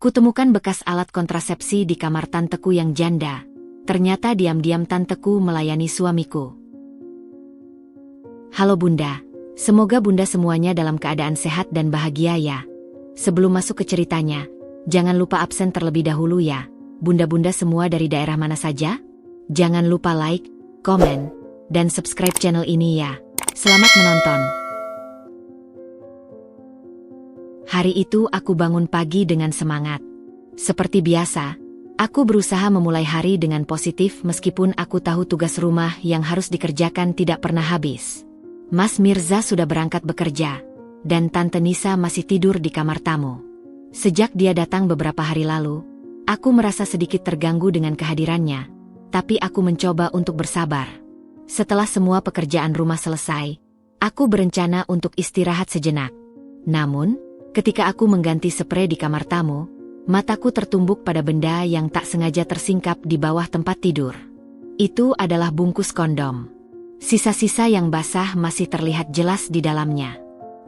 Kutemukan bekas alat kontrasepsi di kamar tanteku yang janda. Ternyata diam-diam tanteku melayani suamiku. Halo Bunda, semoga Bunda semuanya dalam keadaan sehat dan bahagia ya. Sebelum masuk ke ceritanya, jangan lupa absen terlebih dahulu ya. Bunda-bunda semua dari daerah mana saja? Jangan lupa like, komen, dan subscribe channel ini ya. Selamat menonton. Hari itu aku bangun pagi dengan semangat. Seperti biasa, aku berusaha memulai hari dengan positif meskipun aku tahu tugas rumah yang harus dikerjakan tidak pernah habis. Mas Mirza sudah berangkat bekerja, dan Tante Nisa masih tidur di kamar tamu. Sejak dia datang beberapa hari lalu, aku merasa sedikit terganggu dengan kehadirannya, tapi aku mencoba untuk bersabar. Setelah semua pekerjaan rumah selesai, aku berencana untuk istirahat sejenak. Namun, ketika aku mengganti sprei di kamar tamu, mataku tertumbuk pada benda yang tak sengaja tersingkap di bawah tempat tidur. Itu adalah bungkus kondom. Sisa-sisa yang basah masih terlihat jelas di dalamnya.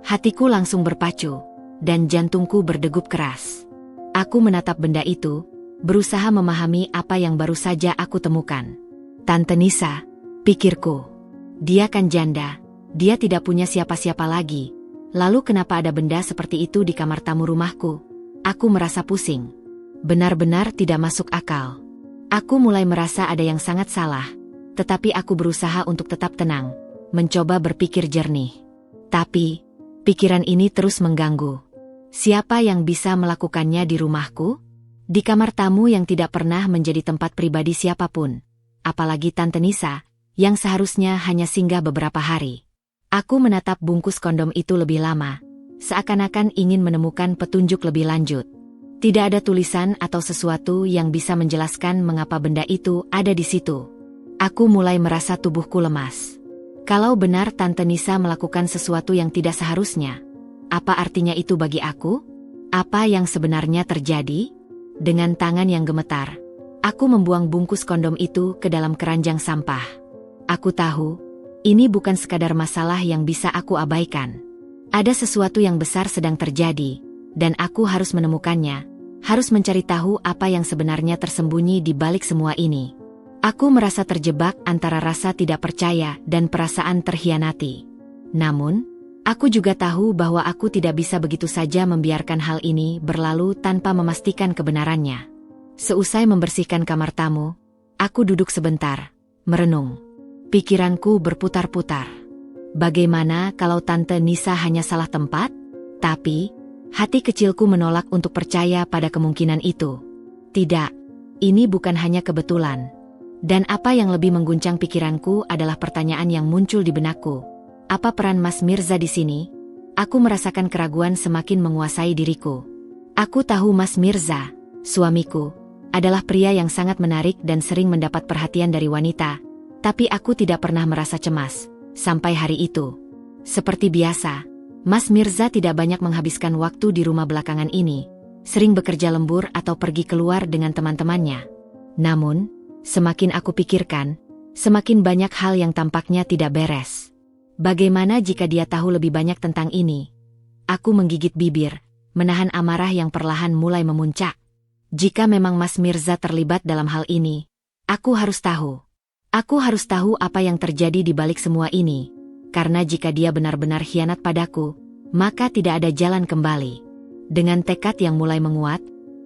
Hatiku langsung berpacu, dan jantungku berdegup keras. Aku menatap benda itu, berusaha memahami apa yang baru saja aku temukan. Tante Nisa, pikirku. Dia kan janda, dia tidak punya siapa-siapa lagi. Lalu kenapa ada benda seperti itu di kamar tamu rumahku? Aku merasa pusing. Benar-benar tidak masuk akal. Aku mulai merasa ada yang sangat salah, tetapi aku berusaha untuk tetap tenang, mencoba berpikir jernih. Tapi, pikiran ini terus mengganggu. Siapa yang bisa melakukannya di rumahku? Di kamar tamu yang tidak pernah menjadi tempat pribadi siapapun. Apalagi Tante Nisa, yang seharusnya hanya singgah beberapa hari. Aku menatap bungkus kondom itu lebih lama, seakan-akan ingin menemukan petunjuk lebih lanjut. Tidak ada tulisan atau sesuatu yang bisa menjelaskan mengapa benda itu ada di situ. Aku mulai merasa tubuhku lemas. Kalau benar Tante Nisa melakukan sesuatu yang tidak seharusnya, apa artinya itu bagi aku? Apa yang sebenarnya terjadi? Dengan tangan yang gemetar, aku membuang bungkus kondom itu ke dalam keranjang sampah. Aku tahu, ini bukan sekadar masalah yang bisa aku abaikan. Ada sesuatu yang besar sedang terjadi, dan aku harus menemukannya, harus mencari tahu apa yang sebenarnya tersembunyi di balik semua ini. Aku merasa terjebak antara rasa tidak percaya dan perasaan terhianati. Namun, aku juga tahu bahwa aku tidak bisa begitu saja membiarkan hal ini berlalu tanpa memastikan kebenarannya. Seusai membersihkan kamar tamu, aku duduk sebentar, merenung. Pikiranku berputar-putar. Bagaimana kalau Tante Nisa hanya salah tempat? Tapi, hati kecilku menolak untuk percaya pada kemungkinan itu. Tidak, ini bukan hanya kebetulan. Dan apa yang lebih mengguncang pikiranku adalah pertanyaan yang muncul di benakku. Apa peran Mas Mirza di sini? Aku merasakan keraguan semakin menguasai diriku. Aku tahu Mas Mirza, suamiku, adalah pria yang sangat menarik dan sering mendapat perhatian dari wanita. Tapi aku tidak pernah merasa cemas, sampai hari itu. Seperti biasa, Mas Mirza tidak banyak menghabiskan waktu di rumah belakangan ini, sering bekerja lembur atau pergi keluar dengan teman-temannya. Namun, semakin aku pikirkan, semakin banyak hal yang tampaknya tidak beres. Bagaimana jika dia tahu lebih banyak tentang ini? Aku menggigit bibir, menahan amarah yang perlahan mulai memuncak. Jika memang Mas Mirza terlibat dalam hal ini, aku harus tahu. Aku harus tahu apa yang terjadi di balik semua ini, karena jika dia benar-benar khianat padaku, maka tidak ada jalan kembali. Dengan tekad yang mulai menguat,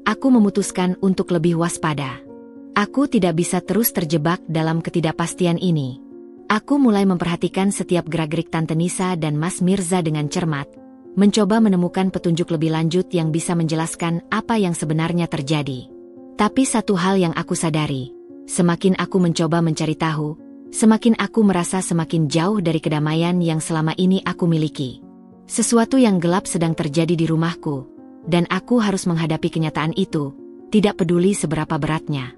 aku memutuskan untuk lebih waspada. Aku tidak bisa terus terjebak dalam ketidakpastian ini. Aku mulai memperhatikan setiap gerak-gerik Tante Nisa dan Mas Mirza dengan cermat, mencoba menemukan petunjuk lebih lanjut yang bisa menjelaskan apa yang sebenarnya terjadi. Tapi satu hal yang aku sadari, semakin aku mencoba mencari tahu, semakin aku merasa semakin jauh dari kedamaian yang selama ini aku miliki. Sesuatu yang gelap sedang terjadi di rumahku, dan aku harus menghadapi kenyataan itu, tidak peduli seberapa beratnya.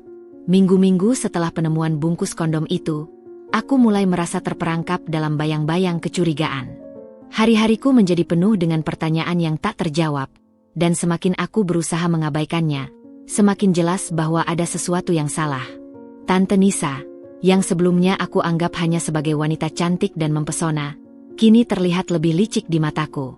Minggu-minggu setelah penemuan bungkus kondom itu, aku mulai merasa terperangkap dalam bayang-bayang kecurigaan. Hari-hariku menjadi penuh dengan pertanyaan yang tak terjawab, dan semakin aku berusaha mengabaikannya, semakin jelas bahwa ada sesuatu yang salah. Tante Nisa, yang sebelumnya aku anggap hanya sebagai wanita cantik dan mempesona, kini terlihat lebih licik di mataku.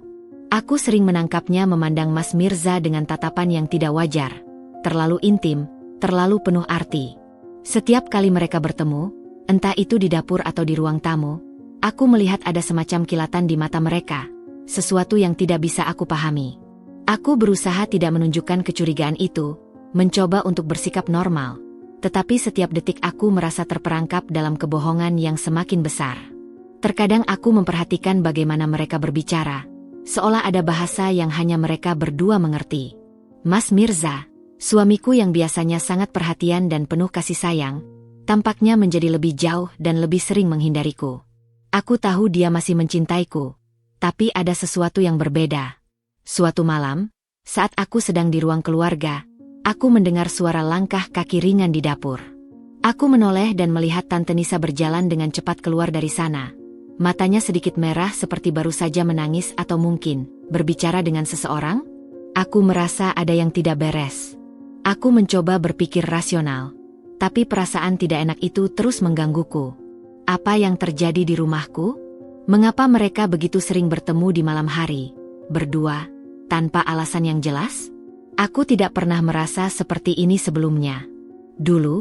Aku sering menangkapnya memandang Mas Mirza dengan tatapan yang tidak wajar, terlalu intim, terlalu penuh arti. Setiap kali mereka bertemu, entah itu di dapur atau di ruang tamu, aku melihat ada semacam kilatan di mata mereka, sesuatu yang tidak bisa aku pahami. Aku berusaha tidak menunjukkan kecurigaan itu, mencoba untuk bersikap normal, tetapi setiap detik aku merasa terperangkap dalam kebohongan yang semakin besar. Terkadang aku memperhatikan bagaimana mereka berbicara, seolah ada bahasa yang hanya mereka berdua mengerti. Mas Mirza, suamiku yang biasanya sangat perhatian dan penuh kasih sayang, tampaknya menjadi lebih jauh dan lebih sering menghindariku. Aku tahu dia masih mencintaiku, tapi ada sesuatu yang berbeda. Suatu malam, saat aku sedang di ruang keluarga, aku mendengar suara langkah kaki ringan di dapur. Aku menoleh dan melihat Tante Nisa berjalan dengan cepat keluar dari sana. Matanya sedikit merah seperti baru saja menangis atau mungkin berbicara dengan seseorang. Aku merasa ada yang tidak beres. Aku mencoba berpikir rasional, tapi perasaan tidak enak itu terus menggangguku. Apa yang terjadi di rumahku? Mengapa mereka begitu sering bertemu di malam hari, berdua, tanpa alasan yang jelas? Aku tidak pernah merasa seperti ini sebelumnya. Dulu,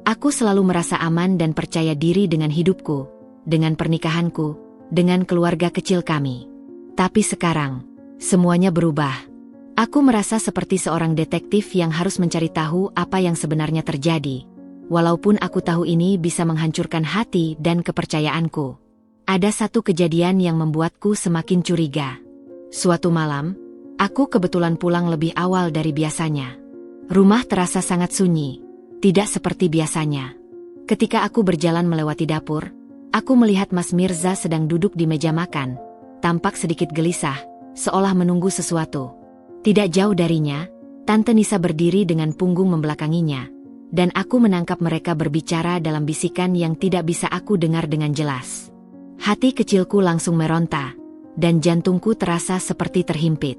aku selalu merasa aman dan percaya diri dengan hidupku, dengan pernikahanku, dengan keluarga kecil kami. Tapi sekarang, semuanya berubah. Aku merasa seperti seorang detektif yang harus mencari tahu apa yang sebenarnya terjadi. Walaupun aku tahu ini bisa menghancurkan hati dan kepercayaanku. Ada satu kejadian yang membuatku semakin curiga. Suatu malam, aku kebetulan pulang lebih awal dari biasanya. Rumah terasa sangat sunyi, tidak seperti biasanya. Ketika aku berjalan melewati dapur, aku melihat Mas Mirza sedang duduk di meja makan, tampak sedikit gelisah, seolah menunggu sesuatu. Tidak jauh darinya, Tante Nisa berdiri dengan punggung membelakanginya, dan aku menangkap mereka berbicara dalam bisikan yang tidak bisa aku dengar dengan jelas. Hati kecilku langsung meronta, dan jantungku terasa seperti terhimpit.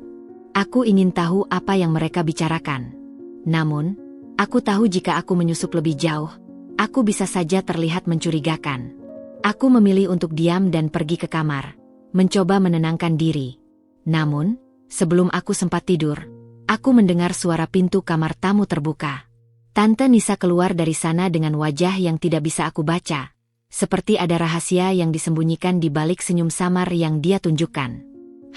Aku ingin tahu apa yang mereka bicarakan. Namun, aku tahu jika aku menyusup lebih jauh, aku bisa saja terlihat mencurigakan. Aku memilih untuk diam dan pergi ke kamar, mencoba menenangkan diri. Namun, sebelum aku sempat tidur, aku mendengar suara pintu kamar tamu terbuka. Tante Nisa keluar dari sana dengan wajah yang tidak bisa aku baca, seperti ada rahasia yang disembunyikan di balik senyum samar yang dia tunjukkan.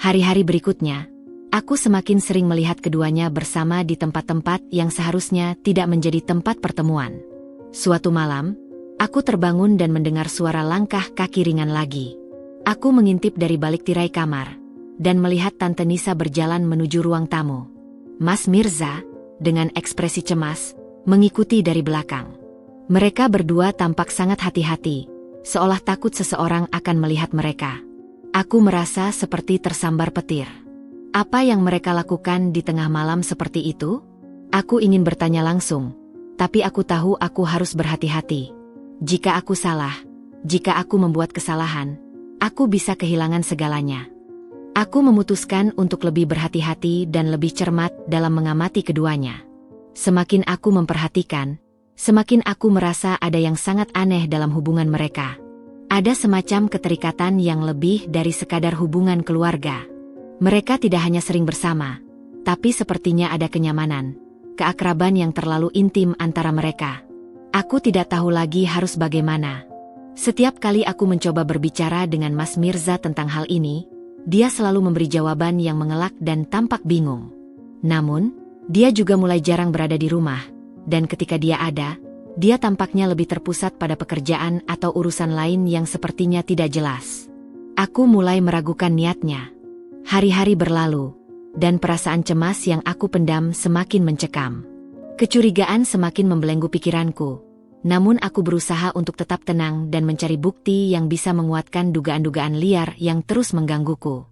Hari-hari berikutnya, aku semakin sering melihat keduanya bersama di tempat-tempat yang seharusnya tidak menjadi tempat pertemuan. Suatu malam, aku terbangun dan mendengar suara langkah kaki ringan lagi. Aku mengintip dari balik tirai kamar, dan melihat Tante Nisa berjalan menuju ruang tamu. Mas Mirza, dengan ekspresi cemas, mengikuti dari belakang. Mereka berdua tampak sangat hati-hati, seolah takut seseorang akan melihat mereka. Aku merasa seperti tersambar petir. Apa yang mereka lakukan di tengah malam seperti itu? Aku ingin bertanya langsung, tapi aku tahu aku harus berhati-hati. Jika aku salah, jika aku membuat kesalahan, aku bisa kehilangan segalanya. Aku memutuskan untuk lebih berhati-hati dan lebih cermat dalam mengamati keduanya. Semakin aku memperhatikan, semakin aku merasa ada yang sangat aneh dalam hubungan mereka. Ada semacam keterikatan yang lebih dari sekadar hubungan keluarga. Mereka tidak hanya sering bersama, tapi sepertinya ada kenyamanan, keakraban yang terlalu intim antara mereka. Aku tidak tahu lagi harus bagaimana. Setiap kali aku mencoba berbicara dengan Mas Mirza tentang hal ini, dia selalu memberi jawaban yang mengelak dan tampak bingung. Namun, dia juga mulai jarang berada di rumah, dan ketika dia ada, dia tampaknya lebih terpusat pada pekerjaan atau urusan lain yang sepertinya tidak jelas. Aku mulai meragukan niatnya. Hari-hari berlalu, dan perasaan cemas yang aku pendam semakin mencekam. Kecurigaan semakin membelenggu pikiranku, namun aku berusaha untuk tetap tenang dan mencari bukti yang bisa menguatkan dugaan-dugaan liar yang terus menggangguku.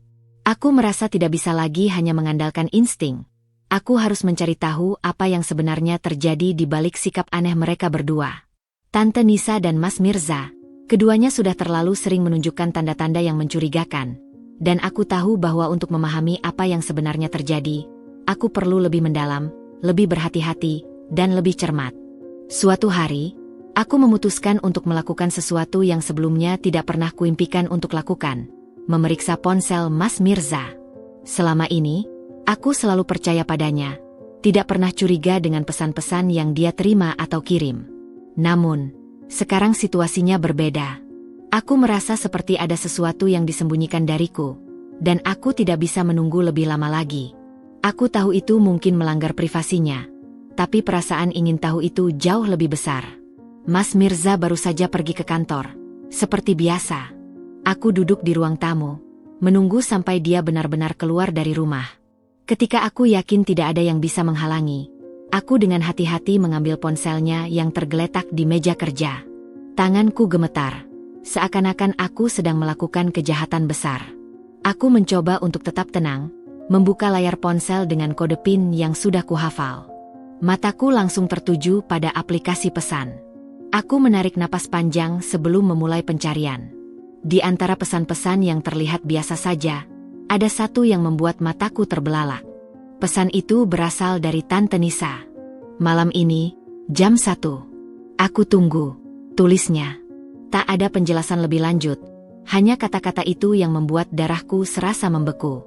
Aku merasa tidak bisa lagi hanya mengandalkan insting. Aku harus mencari tahu apa yang sebenarnya terjadi di balik sikap aneh mereka berdua. Tante Nisa dan Mas Mirza, keduanya sudah terlalu sering menunjukkan tanda-tanda yang mencurigakan. Dan aku tahu bahwa untuk memahami apa yang sebenarnya terjadi, aku perlu lebih mendalam, lebih berhati-hati, dan lebih cermat. Suatu hari, aku memutuskan untuk melakukan sesuatu yang sebelumnya tidak pernah kuimpikan untuk lakukan, memeriksa ponsel Mas Mirza. Selama ini, aku selalu percaya padanya, tidak pernah curiga dengan pesan-pesan yang dia terima atau kirim. Namun, sekarang situasinya berbeda. Aku merasa seperti ada sesuatu yang disembunyikan dariku, dan aku tidak bisa menunggu lebih lama lagi. Aku tahu itu mungkin melanggar privasinya, tapi perasaan ingin tahu itu jauh lebih besar. Mas Mirza baru saja pergi ke kantor. Seperti biasa, aku duduk di ruang tamu, menunggu sampai dia benar-benar keluar dari rumah. Ketika aku yakin tidak ada yang bisa menghalangi, aku dengan hati-hati mengambil ponselnya yang tergeletak di meja kerja. Tanganku gemetar, seakan-akan aku sedang melakukan kejahatan besar. Aku mencoba untuk tetap tenang, membuka layar ponsel dengan kode PIN yang sudah kuhafal. Mataku langsung tertuju pada aplikasi pesan. Aku menarik napas panjang sebelum memulai pencarian. Di antara pesan-pesan yang terlihat biasa saja, ada satu yang membuat mataku terbelalak. Pesan itu berasal dari Tante Nisa. Malam ini, jam 1. Aku tunggu, tulisnya. Tak ada penjelasan lebih lanjut, hanya kata-kata itu yang membuat darahku serasa membeku.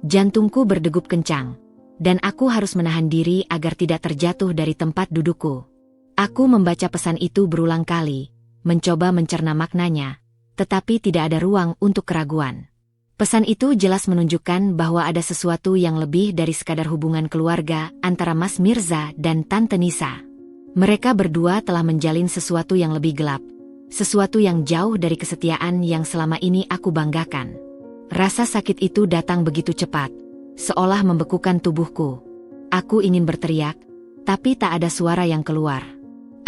Jantungku berdegup kencang, dan aku harus menahan diri agar tidak terjatuh dari tempat dudukku. Aku membaca pesan itu berulang kali, mencoba mencerna maknanya, tetapi tidak ada ruang untuk keraguan. Pesan itu jelas menunjukkan bahwa ada sesuatu yang lebih dari sekadar hubungan keluarga antara Mas Mirza dan Tante Nisa. Mereka berdua telah menjalin sesuatu yang lebih gelap, sesuatu yang jauh dari kesetiaan yang selama ini aku banggakan. Rasa sakit itu datang begitu cepat, seolah membekukan tubuhku. Aku ingin berteriak, tapi tak ada suara yang keluar.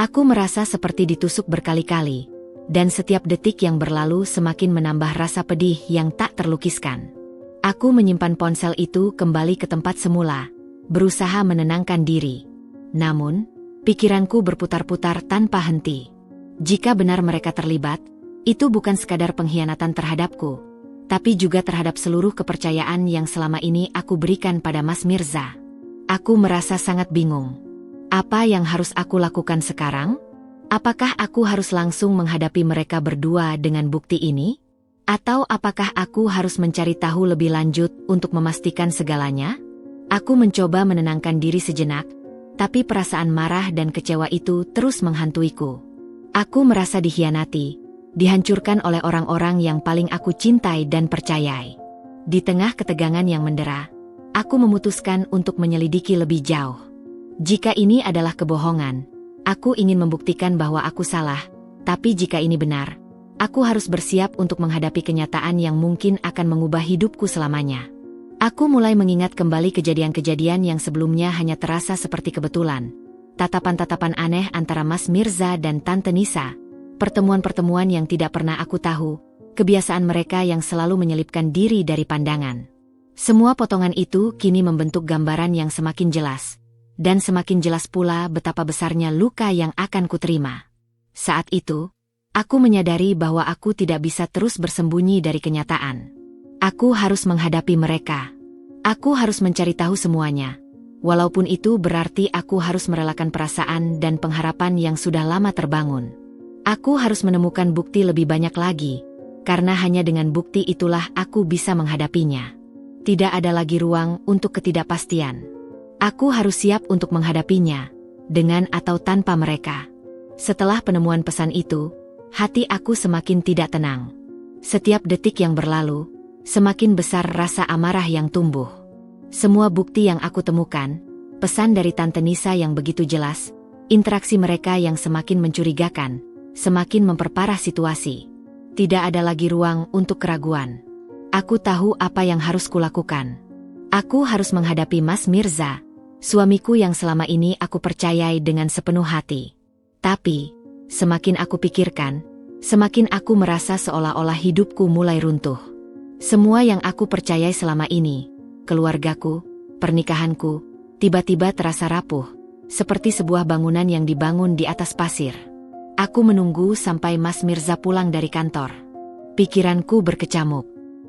Aku merasa seperti ditusuk berkali-kali, dan setiap detik yang berlalu semakin menambah rasa pedih yang tak terlukiskan. Aku menyimpan ponsel itu kembali ke tempat semula, berusaha menenangkan diri. Namun, pikiranku berputar-putar tanpa henti. Jika benar mereka terlibat, itu bukan sekadar pengkhianatan terhadapku, tapi juga terhadap seluruh kepercayaan yang selama ini aku berikan pada Mas Mirza. Aku merasa sangat bingung. Apa yang harus aku lakukan sekarang? Apakah aku harus langsung menghadapi mereka berdua dengan bukti ini? Atau apakah aku harus mencari tahu lebih lanjut untuk memastikan segalanya? Aku mencoba menenangkan diri sejenak, tapi perasaan marah dan kecewa itu terus menghantuiku. Aku merasa dikhianati, dihancurkan oleh orang-orang yang paling aku cintai dan percayai. Di tengah ketegangan yang mendera, aku memutuskan untuk menyelidiki lebih jauh. Jika ini adalah kebohongan, aku ingin membuktikan bahwa aku salah, tapi jika ini benar, aku harus bersiap untuk menghadapi kenyataan yang mungkin akan mengubah hidupku selamanya. Aku mulai mengingat kembali kejadian-kejadian yang sebelumnya hanya terasa seperti kebetulan. Tatapan-tatapan aneh antara Mas Mirza dan Tante Nisa, pertemuan-pertemuan yang tidak pernah aku tahu, kebiasaan mereka yang selalu menyelipkan diri dari pandangan. Semua potongan itu kini membentuk gambaran yang semakin jelas, dan semakin jelas pula betapa besarnya luka yang akan kuterima. Saat itu, aku menyadari bahwa aku tidak bisa terus bersembunyi dari kenyataan. Aku harus menghadapi mereka. Aku harus mencari tahu semuanya. Walaupun itu berarti aku harus merelakan perasaan dan pengharapan yang sudah lama terbangun. Aku harus menemukan bukti lebih banyak lagi, karena hanya dengan bukti itulah aku bisa menghadapinya. Tidak ada lagi ruang untuk ketidakpastian. Aku harus siap untuk menghadapinya, dengan atau tanpa mereka. Setelah penemuan pesan itu, hati aku semakin tidak tenang. Setiap detik yang berlalu, semakin besar rasa amarah yang tumbuh. Semua bukti yang aku temukan, pesan dari Tante Nisa yang begitu jelas, interaksi mereka yang semakin mencurigakan, semakin memperparah situasi. Tidak ada lagi ruang untuk keraguan. Aku tahu apa yang harus kulakukan. Aku harus menghadapi Mas Mirza, suamiku yang selama ini aku percayai dengan sepenuh hati. Tapi, semakin aku pikirkan, semakin aku merasa seolah-olah hidupku mulai runtuh. Semua yang aku percayai selama ini, keluargaku, pernikahanku, tiba-tiba terasa rapuh, seperti sebuah bangunan yang dibangun di atas pasir. Aku menunggu sampai Mas Mirza pulang dari kantor. Pikiranku berkecamuk.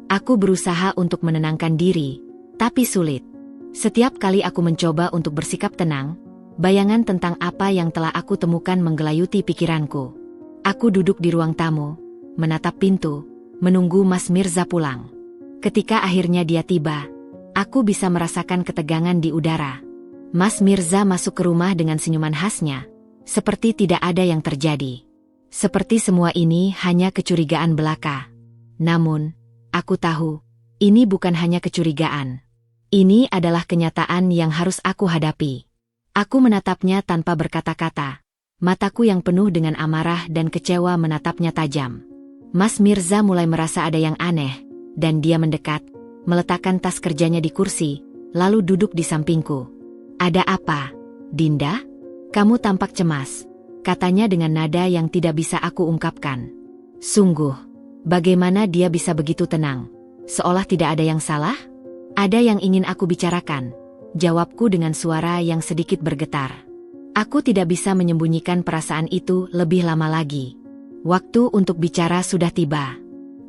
Aku berusaha untuk menenangkan diri, tapi sulit. Setiap kali aku mencoba untuk bersikap tenang, bayangan tentang apa yang telah aku temukan menggelayuti pikiranku. Aku duduk di ruang tamu, menatap pintu, menunggu Mas Mirza pulang. Ketika akhirnya dia tiba, Aku bisa merasakan ketegangan di udara. Mas Mirza masuk ke rumah dengan senyuman khasnya, seperti tidak ada yang terjadi. Seperti semua ini hanya kecurigaan belaka. Namun, aku tahu, ini bukan hanya kecurigaan. Ini adalah kenyataan yang harus aku hadapi. Aku menatapnya tanpa berkata-kata. Mataku yang penuh dengan amarah dan kecewa menatapnya tajam. Mas Mirza mulai merasa ada yang aneh, dan dia mendekat, meletakkan tas kerjanya di kursi, lalu duduk di sampingku. "Ada apa, Dinda? Kamu tampak cemas," katanya dengan nada yang tidak bisa aku ungkapkan. Sungguh, bagaimana dia bisa begitu tenang? Seolah tidak ada yang salah? "Ada yang ingin aku bicarakan," jawabku dengan suara yang sedikit bergetar. Aku tidak bisa menyembunyikan perasaan itu lebih lama lagi. Waktu untuk bicara sudah tiba.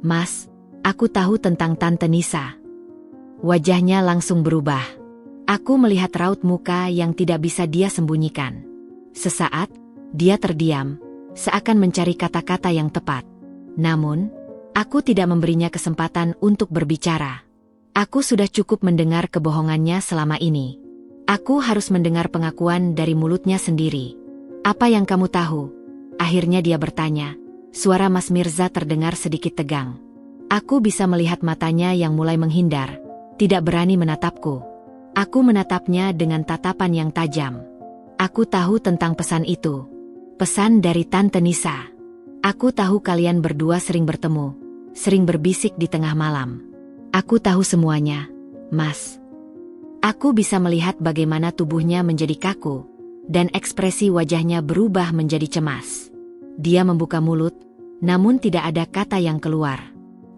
"Mas, aku tahu tentang Tante Nisa." Wajahnya langsung berubah. Aku melihat raut muka yang tidak bisa dia sembunyikan. Sesaat, dia terdiam, seakan mencari kata-kata yang tepat. Namun, aku tidak memberinya kesempatan untuk berbicara. Aku sudah cukup mendengar kebohongannya selama ini. Aku harus mendengar pengakuan dari mulutnya sendiri. "Apa yang kamu tahu?" Akhirnya dia bertanya. Suara Mas Mirza terdengar sedikit tegang. Aku bisa melihat matanya yang mulai menghindar, tidak berani menatapku. Aku menatapnya dengan tatapan yang tajam. "Aku tahu tentang pesan itu. Pesan dari Tante Nisa. Aku tahu kalian berdua sering bertemu, sering berbisik di tengah malam. Aku tahu semuanya, Mas." Aku bisa melihat bagaimana tubuhnya menjadi kaku, dan ekspresi wajahnya berubah menjadi cemas. Dia membuka mulut, namun tidak ada kata yang keluar.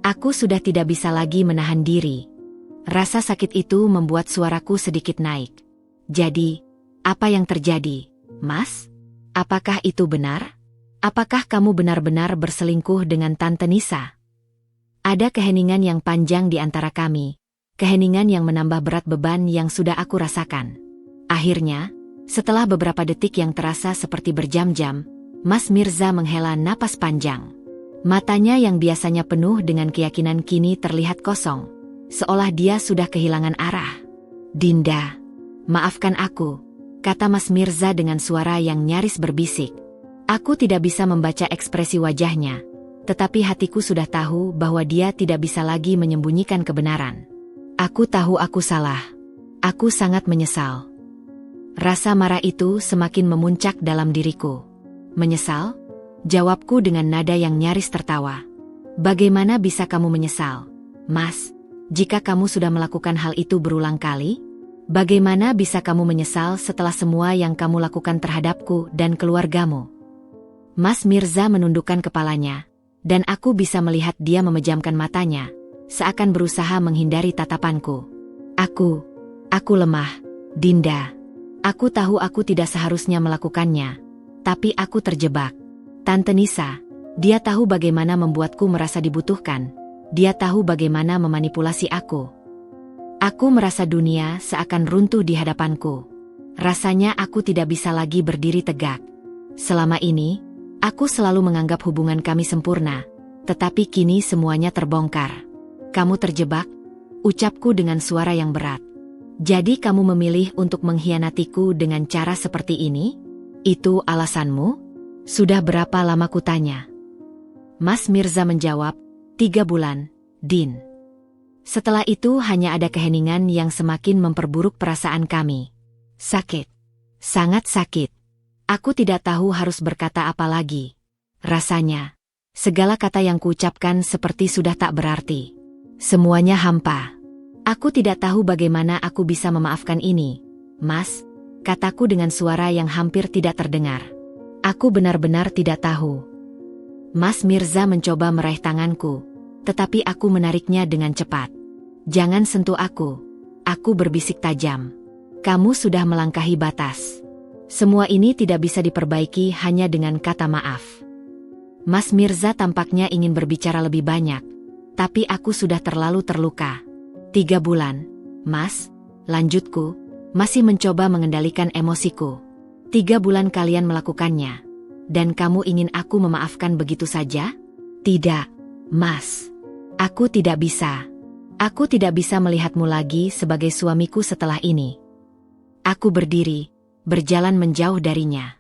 Aku sudah tidak bisa lagi menahan diri. Rasa sakit itu membuat suaraku sedikit naik. "Jadi, apa yang terjadi, Mas? Apakah itu benar? Apakah kamu benar-benar berselingkuh dengan Tante Nisa?" Ada keheningan yang panjang di antara kami, keheningan yang menambah berat beban yang sudah aku rasakan. Akhirnya, setelah beberapa detik yang terasa seperti berjam-jam, Mas Mirza menghela napas panjang. Matanya yang biasanya penuh dengan keyakinan kini terlihat kosong, seolah dia sudah kehilangan arah. "Dinda, maafkan aku," kata Mas Mirza dengan suara yang nyaris berbisik. Aku tidak bisa membaca ekspresi wajahnya, tetapi hatiku sudah tahu bahwa dia tidak bisa lagi menyembunyikan kebenaran. "Aku tahu aku salah. Aku sangat menyesal." Rasa marah itu semakin memuncak dalam diriku. "Menyesal?" jawabku dengan nada yang nyaris tertawa. "Bagaimana bisa kamu menyesal, Mas? Jika kamu sudah melakukan hal itu berulang kali? Bagaimana bisa kamu menyesal setelah semua yang kamu lakukan terhadapku dan keluargamu?" Mas Mirza menundukkan kepalanya, dan aku bisa melihat dia memejamkan matanya, seakan berusaha menghindari tatapanku. Aku lemah, Dinda. Aku tahu aku tidak seharusnya melakukannya, tapi aku terjebak. Tante Nisa, dia tahu bagaimana membuatku merasa dibutuhkan. Dia tahu bagaimana memanipulasi aku. Aku merasa dunia seakan runtuh di hadapanku. Rasanya aku tidak bisa lagi berdiri tegak. Selama ini, aku selalu menganggap hubungan kami sempurna, tetapi kini semuanya terbongkar. "Kamu terjebak?" ucapku dengan suara yang berat. "Jadi kamu memilih untuk mengkhianatiku dengan cara seperti ini? Itu alasanmu?" "Sudah berapa lama kutanya?" Mas Mirza menjawab, 3 bulan, Din." Setelah itu hanya ada keheningan yang semakin memperburuk perasaan kami. Sakit. Sangat sakit. Aku tidak tahu harus berkata apa lagi. Rasanya, segala kata yang kuucapkan seperti sudah tak berarti. Semuanya hampa. "Aku tidak tahu bagaimana aku bisa memaafkan ini, Mas," kataku dengan suara yang hampir tidak terdengar. "Aku benar-benar tidak tahu." Mas Mirza mencoba meraih tanganku, tetapi aku menariknya dengan cepat. "Jangan sentuh aku," aku berbisik tajam. "Kamu sudah melangkahi batas. Semua ini tidak bisa diperbaiki hanya dengan kata maaf." Mas Mirza tampaknya ingin berbicara lebih banyak, tapi aku sudah terlalu terluka. 3 bulan, Mas, lanjutku, masih mencoba mengendalikan emosiku. 3 bulan kalian melakukannya, dan kamu ingin aku memaafkan begitu saja? Tidak, Mas. Aku tidak bisa. Aku tidak bisa melihatmu lagi sebagai suamiku setelah ini. Aku berdiri, berjalan menjauh darinya.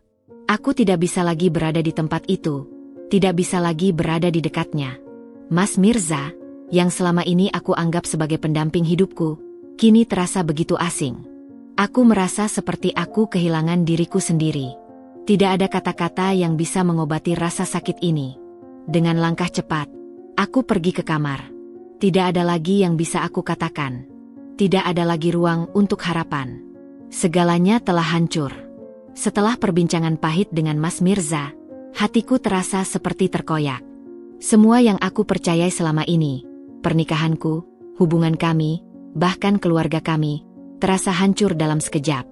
Aku tidak bisa lagi berada di tempat itu, tidak bisa lagi berada di dekatnya. Mas Mirza, yang selama ini aku anggap sebagai pendamping hidupku, kini terasa begitu asing. Aku merasa seperti aku kehilangan diriku sendiri. Tidak ada kata-kata yang bisa mengobati rasa sakit ini. Dengan langkah cepat, aku pergi ke kamar. Tidak ada lagi yang bisa aku katakan. Tidak ada lagi ruang untuk harapan. Segalanya telah hancur. Setelah perbincangan pahit dengan Mas Mirza, hatiku terasa seperti terkoyak. Semua yang aku percayai selama ini, pernikahanku, hubungan kami, bahkan keluarga kami, terasa hancur dalam sekejap.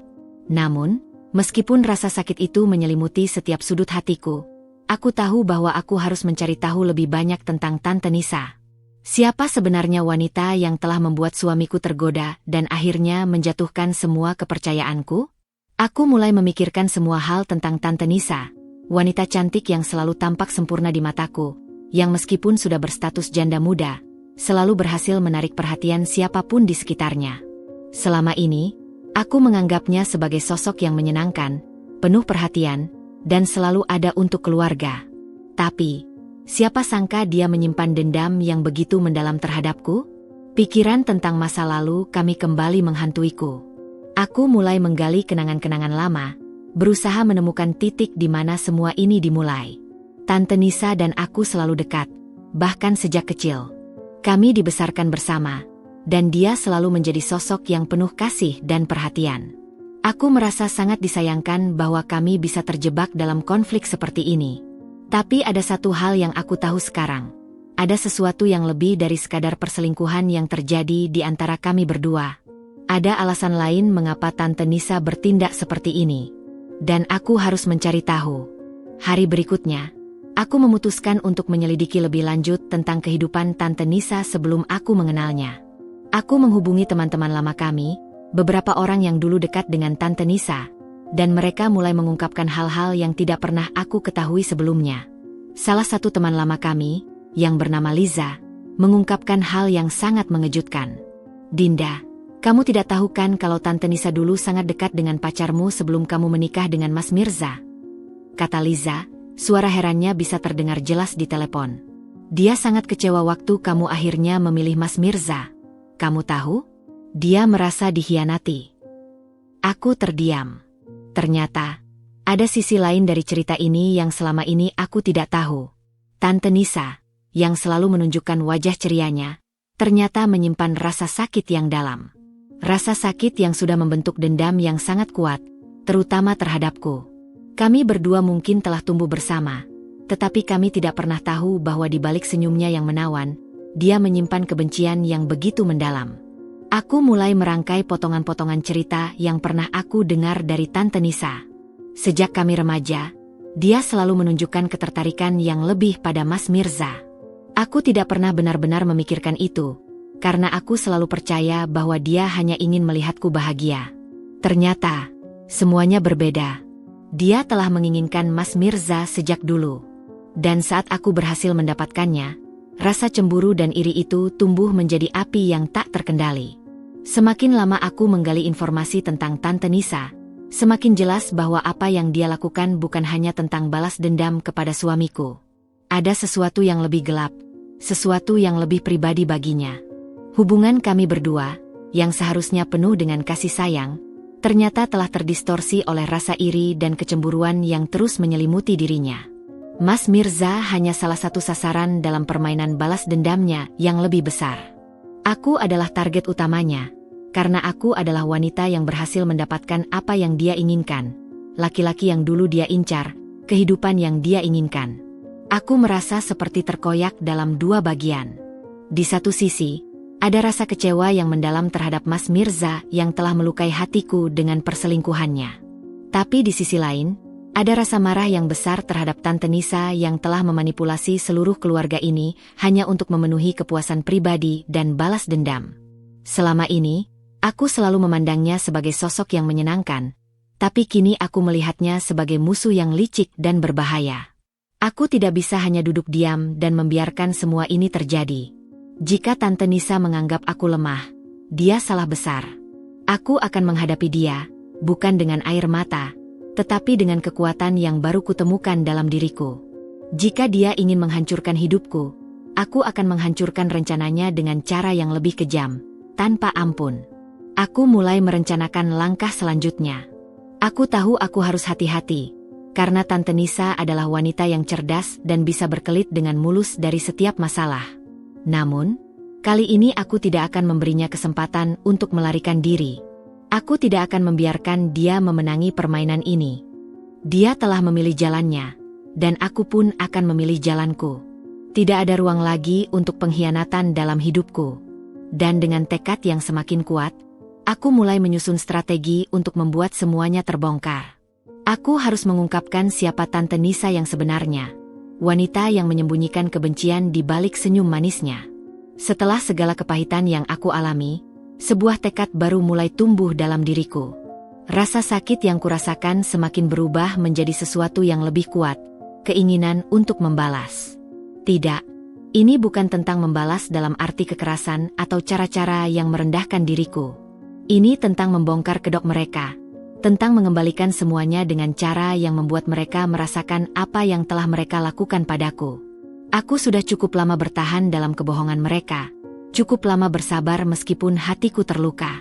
Namun, meskipun rasa sakit itu menyelimuti setiap sudut hatiku, aku tahu bahwa aku harus mencari tahu lebih banyak tentang Tante Nisa. Siapa sebenarnya wanita yang telah membuat suamiku tergoda dan akhirnya menjatuhkan semua kepercayaanku? Aku mulai memikirkan semua hal tentang Tante Nisa, wanita cantik yang selalu tampak sempurna di mataku, yang meskipun sudah berstatus janda muda, selalu berhasil menarik perhatian siapapun di sekitarnya. Selama ini, aku menganggapnya sebagai sosok yang menyenangkan, penuh perhatian, dan selalu ada untuk keluarga. Tapi, siapa sangka dia menyimpan dendam yang begitu mendalam terhadapku? Pikiran tentang masa lalu kami kembali menghantuiku. Aku mulai menggali kenangan-kenangan lama, berusaha menemukan titik di mana semua ini dimulai. Tante Nisa dan aku selalu dekat, bahkan sejak kecil. Kami dibesarkan bersama, dan dia selalu menjadi sosok yang penuh kasih dan perhatian. Aku merasa sangat disayangkan bahwa kami bisa terjebak dalam konflik seperti ini. Tapi ada satu hal yang aku tahu sekarang. Ada sesuatu yang lebih dari sekadar perselingkuhan yang terjadi di antara kami berdua. Ada alasan lain mengapa Tante Nisa bertindak seperti ini. Dan aku harus mencari tahu. Hari berikutnya, aku memutuskan untuk menyelidiki lebih lanjut tentang kehidupan Tante Nisa sebelum aku mengenalnya. Aku menghubungi teman-teman lama kami, beberapa orang yang dulu dekat dengan Tante Nisa, dan mereka mulai mengungkapkan hal-hal yang tidak pernah aku ketahui sebelumnya. Salah satu teman lama kami, yang bernama Liza, mengungkapkan hal yang sangat mengejutkan. "Dinda, kamu tidak tahu kan kalau Tante Nisa dulu sangat dekat dengan pacarmu sebelum kamu menikah dengan Mas Mirza?" Kata Liza, suara herannya bisa terdengar jelas di telepon. "Dia sangat kecewa waktu kamu akhirnya memilih Mas Mirza. Kamu tahu? Dia merasa dikhianati." Aku terdiam. Ternyata, ada sisi lain dari cerita ini yang selama ini aku tidak tahu. Tante Nisa, yang selalu menunjukkan wajah cerianya, ternyata menyimpan rasa sakit yang dalam. Rasa sakit yang sudah membentuk dendam yang sangat kuat, terutama terhadapku. Kami berdua mungkin telah tumbuh bersama, tetapi kami tidak pernah tahu bahwa di balik senyumnya yang menawan, dia menyimpan kebencian yang begitu mendalam. Aku mulai merangkai potongan-potongan cerita yang pernah aku dengar dari Tante Nisa. Sejak kami remaja, dia selalu menunjukkan ketertarikan yang lebih pada Mas Mirza. Aku tidak pernah benar-benar memikirkan itu, karena aku selalu percaya bahwa dia hanya ingin melihatku bahagia. Ternyata, semuanya berbeda. Dia telah menginginkan Mas Mirza sejak dulu. Dan saat aku berhasil mendapatkannya, rasa cemburu dan iri itu tumbuh menjadi api yang tak terkendali. Semakin lama aku menggali informasi tentang Tante Nisa, semakin jelas bahwa apa yang dia lakukan bukan hanya tentang balas dendam kepada suamiku. Ada sesuatu yang lebih gelap, sesuatu yang lebih pribadi baginya. Hubungan kami berdua, yang seharusnya penuh dengan kasih sayang, ternyata telah terdistorsi oleh rasa iri dan kecemburuan yang terus menyelimuti dirinya. Mas Mirza hanya salah satu sasaran dalam permainan balas dendamnya yang lebih besar. Aku adalah target utamanya, karena aku adalah wanita yang berhasil mendapatkan apa yang dia inginkan, laki-laki yang dulu dia incar, kehidupan yang dia inginkan. Aku merasa seperti terkoyak dalam dua bagian. Di satu sisi, ada rasa kecewa yang mendalam terhadap Mas Mirza yang telah melukai hatiku dengan perselingkuhannya. Tapi di sisi lain, ada rasa marah yang besar terhadap Tante Nisa yang telah memanipulasi seluruh keluarga ini hanya untuk memenuhi kepuasan pribadi dan balas dendam. Selama ini, aku selalu memandangnya sebagai sosok yang menyenangkan, tapi kini aku melihatnya sebagai musuh yang licik dan berbahaya. Aku tidak bisa hanya duduk diam dan membiarkan semua ini terjadi. Jika Tante Nisa menganggap aku lemah, dia salah besar. Aku akan menghadapi dia, bukan dengan air mata, tetapi dengan kekuatan yang baru kutemukan dalam diriku. Jika dia ingin menghancurkan hidupku, aku akan menghancurkan rencananya dengan cara yang lebih kejam, tanpa ampun. Aku mulai merencanakan langkah selanjutnya. Aku tahu aku harus hati-hati, karena Tante Nisa adalah wanita yang cerdas dan bisa berkelit dengan mulus dari setiap masalah. Namun, kali ini aku tidak akan memberinya kesempatan untuk melarikan diri. Aku tidak akan membiarkan dia memenangi permainan ini. Dia telah memilih jalannya, dan aku pun akan memilih jalanku. Tidak ada ruang lagi untuk pengkhianatan dalam hidupku. Dan dengan tekad yang semakin kuat, aku mulai menyusun strategi untuk membuat semuanya terbongkar. Aku harus mengungkapkan siapa Tante Nisa yang sebenarnya. Wanita yang menyembunyikan kebencian di balik senyum manisnya. Setelah segala kepahitan yang aku alami, sebuah tekad baru mulai tumbuh dalam diriku. Rasa sakit yang kurasakan semakin berubah menjadi sesuatu yang lebih kuat, keinginan untuk membalas. Tidak, ini bukan tentang membalas dalam arti kekerasan atau cara-cara yang merendahkan diriku. Ini tentang membongkar kedok mereka, tentang mengembalikan semuanya dengan cara yang membuat mereka merasakan apa yang telah mereka lakukan padaku. Aku sudah cukup lama bertahan dalam kebohongan mereka, cukup lama bersabar meskipun hatiku terluka.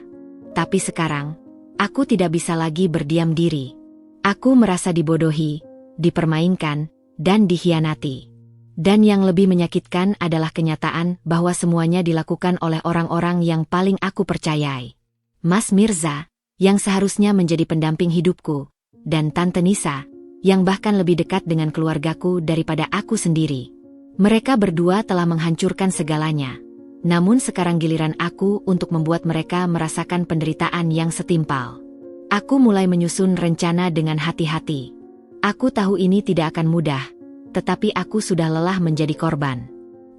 Tapi sekarang, aku tidak bisa lagi berdiam diri. Aku merasa dibodohi, dipermainkan, dan dikhianati. Dan yang lebih menyakitkan adalah kenyataan bahwa semuanya dilakukan oleh orang-orang yang paling aku percayai. Mas Mirza, yang seharusnya menjadi pendamping hidupku, dan Tante Nisa, yang bahkan lebih dekat dengan keluargaku daripada aku sendiri. Mereka berdua telah menghancurkan segalanya. Namun sekarang giliran aku untuk membuat mereka merasakan penderitaan yang setimpal. Aku mulai menyusun rencana dengan hati-hati. Aku tahu ini tidak akan mudah, tetapi aku sudah lelah menjadi korban.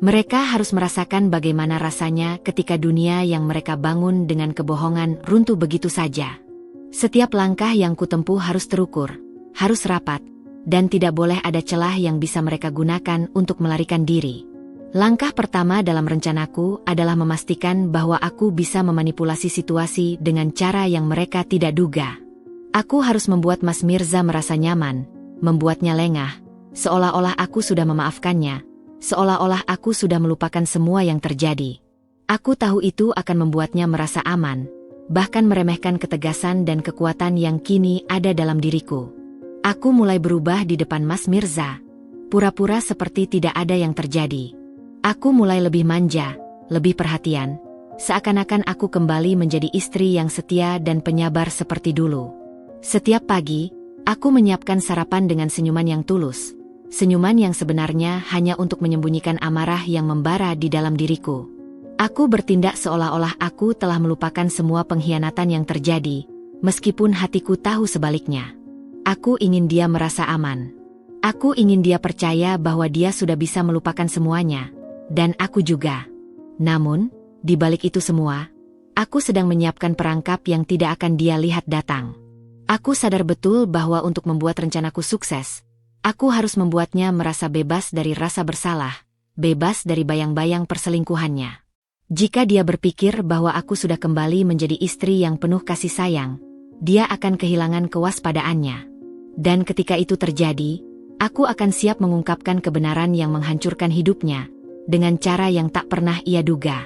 Mereka harus merasakan bagaimana rasanya ketika dunia yang mereka bangun dengan kebohongan runtuh begitu saja. Setiap langkah yang kutempuh harus terukur, harus rapat, dan tidak boleh ada celah yang bisa mereka gunakan untuk melarikan diri. Langkah pertama dalam rencanaku adalah memastikan bahwa aku bisa memanipulasi situasi dengan cara yang mereka tidak duga. Aku harus membuat Mas Mirza merasa nyaman, membuatnya lengah, seolah-olah aku sudah memaafkannya, seolah-olah aku sudah melupakan semua yang terjadi. Aku tahu itu akan membuatnya merasa aman, bahkan meremehkan ketegasan dan kekuatan yang kini ada dalam diriku. Aku mulai berubah di depan Mas Mirza, pura-pura seperti tidak ada yang terjadi. Aku mulai lebih manja, lebih perhatian, seakan-akan aku kembali menjadi istri yang setia dan penyabar seperti dulu. Setiap pagi, aku menyiapkan sarapan dengan senyuman yang tulus. Senyuman yang sebenarnya hanya untuk menyembunyikan amarah yang membara di dalam diriku. Aku bertindak seolah-olah aku telah melupakan semua pengkhianatan yang terjadi, meskipun hatiku tahu sebaliknya. Aku ingin dia merasa aman. Aku ingin dia percaya bahwa dia sudah bisa melupakan semuanya, dan aku juga. Namun, di balik itu semua, aku sedang menyiapkan perangkap yang tidak akan dia lihat datang. Aku sadar betul bahwa untuk membuat rencanaku sukses, aku harus membuatnya merasa bebas dari rasa bersalah, bebas dari bayang-bayang perselingkuhannya. Jika dia berpikir bahwa aku sudah kembali menjadi istri yang penuh kasih sayang, dia akan kehilangan kewaspadaannya. Dan ketika itu terjadi, aku akan siap mengungkapkan kebenaran yang menghancurkan hidupnya, dengan cara yang tak pernah ia duga.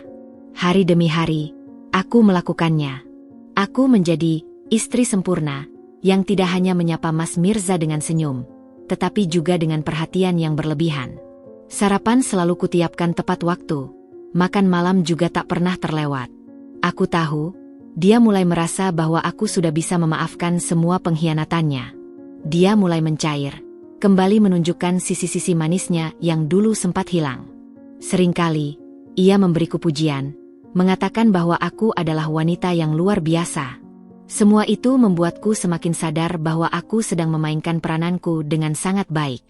Hari demi hari, aku melakukannya. Aku menjadi istri sempurna, yang tidak hanya menyapa Mas Mirza dengan senyum, tetapi juga dengan perhatian yang berlebihan. Sarapan selalu kutiapkan tepat waktu, makan malam juga tak pernah terlewat. Aku tahu, dia mulai merasa bahwa aku sudah bisa memaafkan semua pengkhianatannya. Dia mulai mencair, kembali menunjukkan sisi-sisi manisnya yang dulu sempat hilang. Seringkali, ia memberiku pujian, mengatakan bahwa aku adalah wanita yang luar biasa. Semua itu membuatku semakin sadar bahwa aku sedang memainkan perananku dengan sangat baik.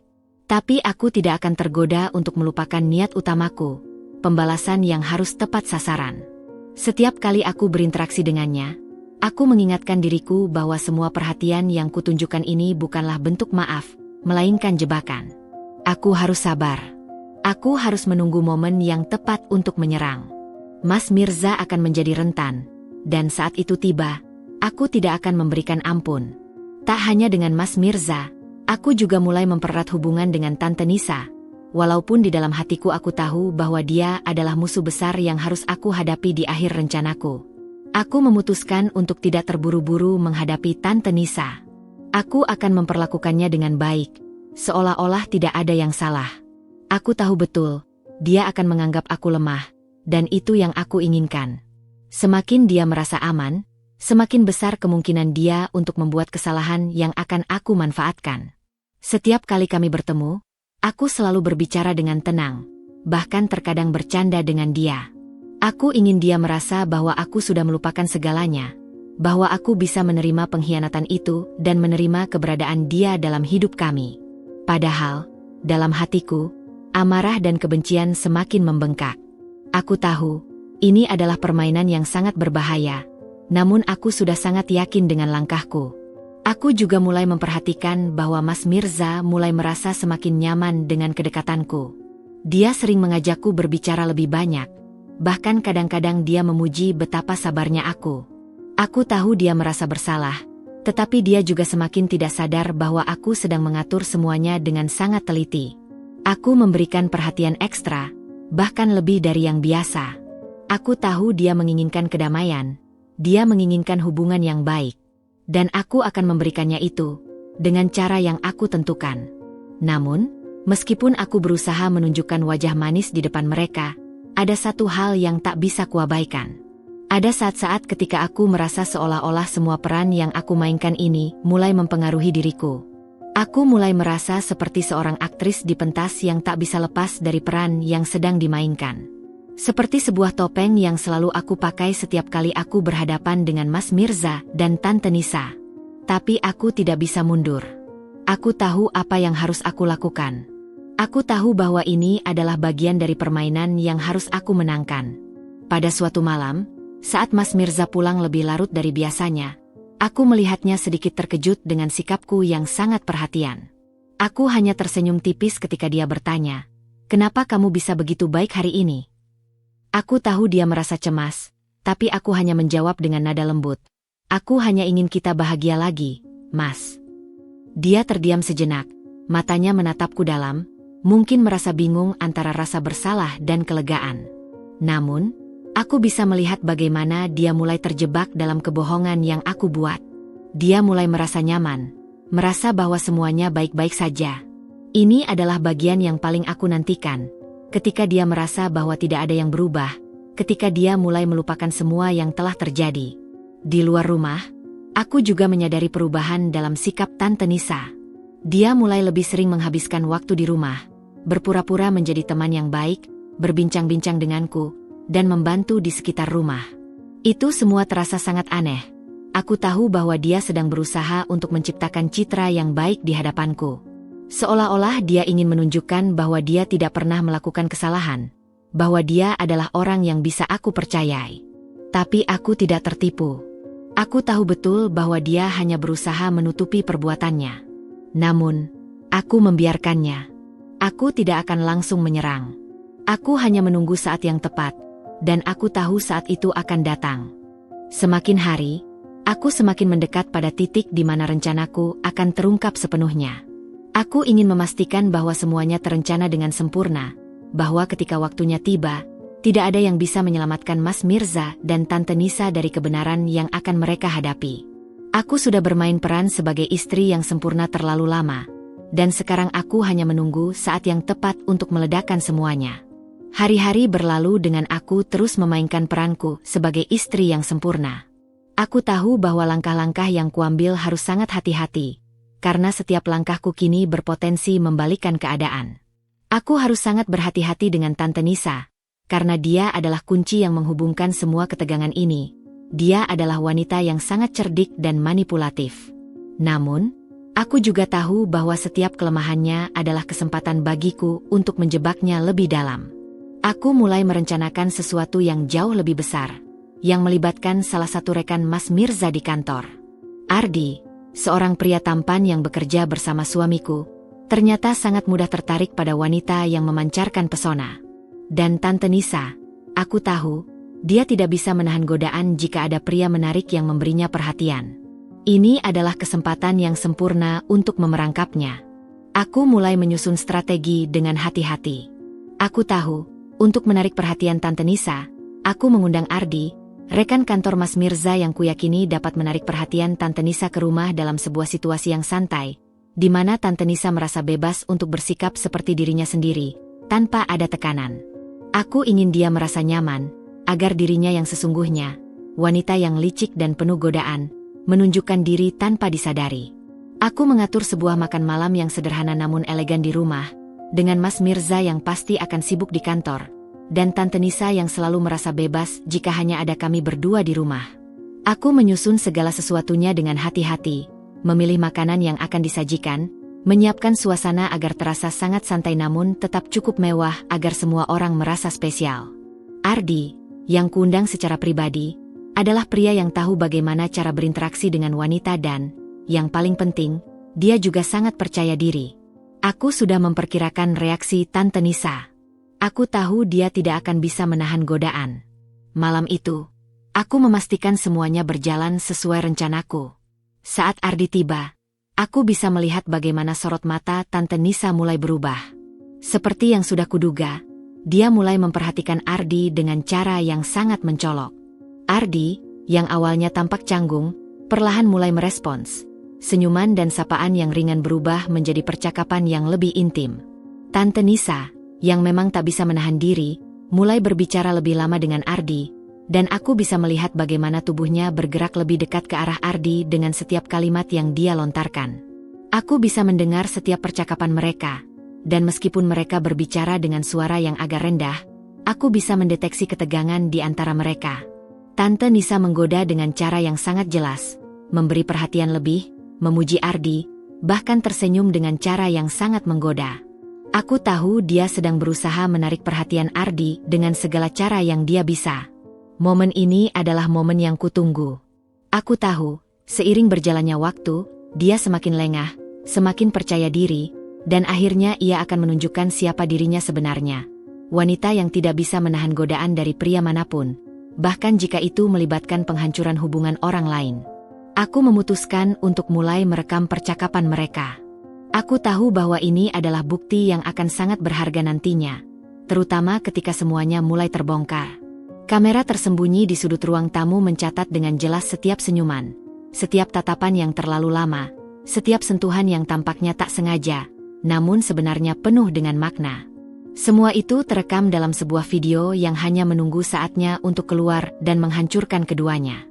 Tapi aku tidak akan tergoda untuk melupakan niat utamaku, pembalasan yang harus tepat sasaran. Setiap kali aku berinteraksi dengannya, aku mengingatkan diriku bahwa semua perhatian yang kutunjukkan ini bukanlah bentuk maaf, melainkan jebakan. Aku harus sabar. Aku harus menunggu momen yang tepat untuk menyerang. Mas Mirza akan menjadi rentan, dan saat itu tiba, aku tidak akan memberikan ampun. Tak hanya dengan Mas Mirza, aku juga mulai mempererat hubungan dengan Tante Nisa. Walaupun di dalam hatiku aku tahu bahwa dia adalah musuh besar yang harus aku hadapi di akhir rencanaku. Aku memutuskan untuk tidak terburu-buru menghadapi Tante Nisa. Aku akan memperlakukannya dengan baik, seolah-olah tidak ada yang salah. Aku tahu betul, dia akan menganggap aku lemah, dan itu yang aku inginkan. Semakin dia merasa aman, semakin besar kemungkinan dia untuk membuat kesalahan yang akan aku manfaatkan. Setiap kali kami bertemu, aku selalu berbicara dengan tenang, bahkan terkadang bercanda dengan dia. Aku ingin dia merasa bahwa aku sudah melupakan segalanya, bahwa aku bisa menerima pengkhianatan itu dan menerima keberadaan dia dalam hidup kami. Padahal, dalam hatiku, amarah dan kebencian semakin membengkak. Aku tahu, ini adalah permainan yang sangat berbahaya, namun aku sudah sangat yakin dengan langkahku. Aku juga mulai memperhatikan bahwa Mas Mirza mulai merasa semakin nyaman dengan kedekatanku. Dia sering mengajakku berbicara lebih banyak, bahkan kadang-kadang dia memuji betapa sabarnya aku. Aku tahu dia merasa bersalah, tetapi dia juga semakin tidak sadar bahwa aku sedang mengatur semuanya dengan sangat teliti. Aku memberikan perhatian ekstra, bahkan lebih dari yang biasa. Aku tahu dia menginginkan kedamaian, dia menginginkan hubungan yang baik. Dan aku akan memberikannya itu, dengan cara yang aku tentukan. Namun, meskipun aku berusaha menunjukkan wajah manis di depan mereka, ada satu hal yang tak bisa kuabaikan. Ada saat-saat ketika aku merasa seolah-olah semua peran yang aku mainkan ini mulai mempengaruhi diriku. Aku mulai merasa seperti seorang aktris di pentas yang tak bisa lepas dari peran yang sedang dimainkan. Seperti sebuah topeng yang selalu aku pakai setiap kali aku berhadapan dengan Mas Mirza dan Tante Nisa. Tapi aku tidak bisa mundur. Aku tahu apa yang harus aku lakukan. Aku tahu bahwa ini adalah bagian dari permainan yang harus aku menangkan. Pada suatu malam, saat Mas Mirza pulang lebih larut dari biasanya, aku melihatnya sedikit terkejut dengan sikapku yang sangat perhatian. Aku hanya tersenyum tipis ketika dia bertanya, "Kenapa kamu bisa begitu baik hari ini?" Aku tahu dia merasa cemas, tapi aku hanya menjawab dengan nada lembut. "Aku hanya ingin kita bahagia lagi, Mas." Dia terdiam sejenak, matanya menatapku dalam, mungkin merasa bingung antara rasa bersalah dan kelegaan. Namun, aku bisa melihat bagaimana dia mulai terjebak dalam kebohongan yang aku buat. Dia mulai merasa nyaman, merasa bahwa semuanya baik-baik saja. Ini adalah bagian yang paling aku nantikan. Ketika dia merasa bahwa tidak ada yang berubah, ketika dia mulai melupakan semua yang telah terjadi. Di luar rumah, aku juga menyadari perubahan dalam sikap Tante Nisa. Dia mulai lebih sering menghabiskan waktu di rumah, berpura-pura menjadi teman yang baik, berbincang-bincang denganku, dan membantu di sekitar rumah. Itu semua terasa sangat aneh. Aku tahu bahwa dia sedang berusaha untuk menciptakan citra yang baik di hadapanku. Seolah-olah dia ingin menunjukkan bahwa dia tidak pernah melakukan kesalahan, bahwa dia adalah orang yang bisa aku percayai. Tapi aku tidak tertipu. Aku tahu betul bahwa dia hanya berusaha menutupi perbuatannya. Namun, aku membiarkannya. Aku tidak akan langsung menyerang. Aku hanya menunggu saat yang tepat, dan aku tahu saat itu akan datang. Semakin hari, aku semakin mendekat pada titik di mana rencanaku akan terungkap sepenuhnya. Aku ingin memastikan bahwa semuanya terencana dengan sempurna, bahwa ketika waktunya tiba, tidak ada yang bisa menyelamatkan Mas Mirza dan Tante Nisa dari kebenaran yang akan mereka hadapi. Aku sudah bermain peran sebagai istri yang sempurna terlalu lama, dan sekarang aku hanya menunggu saat yang tepat untuk meledakkan semuanya. Hari-hari berlalu dengan aku terus memainkan peranku sebagai istri yang sempurna. Aku tahu bahwa langkah-langkah yang kuambil harus sangat hati-hati, karena setiap langkahku kini berpotensi membalikkan keadaan. Aku harus sangat berhati-hati dengan Tante Nisa, karena dia adalah kunci yang menghubungkan semua ketegangan ini. Dia adalah wanita yang sangat cerdik dan manipulatif. Namun, aku juga tahu bahwa setiap kelemahannya adalah kesempatan bagiku untuk menjebaknya lebih dalam. Aku mulai merencanakan sesuatu yang jauh lebih besar, yang melibatkan salah satu rekan Mas Mirza di kantor. Ardi, seorang pria tampan yang bekerja bersama suamiku, Ternyata sangat mudah tertarik pada wanita yang memancarkan pesona. Dan Tante Nisa, aku tahu, dia tidak bisa menahan godaan jika ada pria menarik yang memberinya perhatian. Ini adalah kesempatan yang sempurna untuk memerangkapnya. Aku mulai menyusun strategi dengan hati-hati. Aku tahu, untuk menarik perhatian Tante Nisa, aku mengundang Ardi, rekan kantor Mas Mirza yang kuyakini dapat menarik perhatian Tante Nisa ke rumah dalam sebuah situasi yang santai, di mana Tante Nisa merasa bebas untuk bersikap seperti dirinya sendiri, tanpa ada tekanan. Aku ingin dia merasa nyaman, agar dirinya yang sesungguhnya, wanita yang licik dan penuh godaan, menunjukkan diri tanpa disadari. Aku mengatur sebuah makan malam yang sederhana namun elegan di rumah, dengan Mas Mirza yang pasti akan sibuk di kantor, dan Tante Nisa yang selalu merasa bebas jika hanya ada kami berdua di rumah. Aku menyusun segala sesuatunya dengan hati-hati, memilih makanan yang akan disajikan, menyiapkan suasana agar terasa sangat santai namun tetap cukup mewah agar semua orang merasa spesial. Ardi, yang kuundang secara pribadi, adalah pria yang tahu bagaimana cara berinteraksi dengan wanita dan, yang paling penting, dia juga sangat percaya diri. Aku sudah memperkirakan reaksi Tante Nisa. Aku tahu dia tidak akan bisa menahan godaan. Malam itu, aku memastikan semuanya berjalan sesuai rencanaku. Saat Ardi tiba, aku bisa melihat bagaimana sorot mata Tante Nisa mulai berubah. Seperti yang sudah kuduga, dia mulai memperhatikan Ardi dengan cara yang sangat mencolok. Ardi, yang awalnya tampak canggung, perlahan mulai merespons. Senyuman dan sapaan yang ringan berubah menjadi percakapan yang lebih intim. Tante Nisa, yang memang tak bisa menahan diri, mulai berbicara lebih lama dengan Ardi, dan aku bisa melihat bagaimana tubuhnya bergerak lebih dekat ke arah Ardi dengan setiap kalimat yang dia lontarkan. Aku bisa mendengar setiap percakapan mereka, dan meskipun mereka berbicara dengan suara yang agak rendah, aku bisa mendeteksi ketegangan di antara mereka. Tante Nisa menggoda dengan cara yang sangat jelas, memberi perhatian lebih, memuji Ardi, bahkan tersenyum dengan cara yang sangat menggoda. Aku tahu dia sedang berusaha menarik perhatian Ardi dengan segala cara yang dia bisa. Momen ini adalah momen yang kutunggu. Aku tahu, seiring berjalannya waktu, dia semakin lengah, semakin percaya diri, dan akhirnya ia akan menunjukkan siapa dirinya sebenarnya. Wanita yang tidak bisa menahan godaan dari pria manapun, bahkan jika itu melibatkan penghancuran hubungan orang lain. Aku memutuskan untuk mulai merekam percakapan mereka. Aku tahu bahwa ini adalah bukti yang akan sangat berharga nantinya, terutama ketika semuanya mulai terbongkar. Kamera tersembunyi di sudut ruang tamu mencatat dengan jelas setiap senyuman, setiap tatapan yang terlalu lama, setiap sentuhan yang tampaknya tak sengaja, namun sebenarnya penuh dengan makna. Semua itu terekam dalam sebuah video yang hanya menunggu saatnya untuk keluar dan menghancurkan keduanya.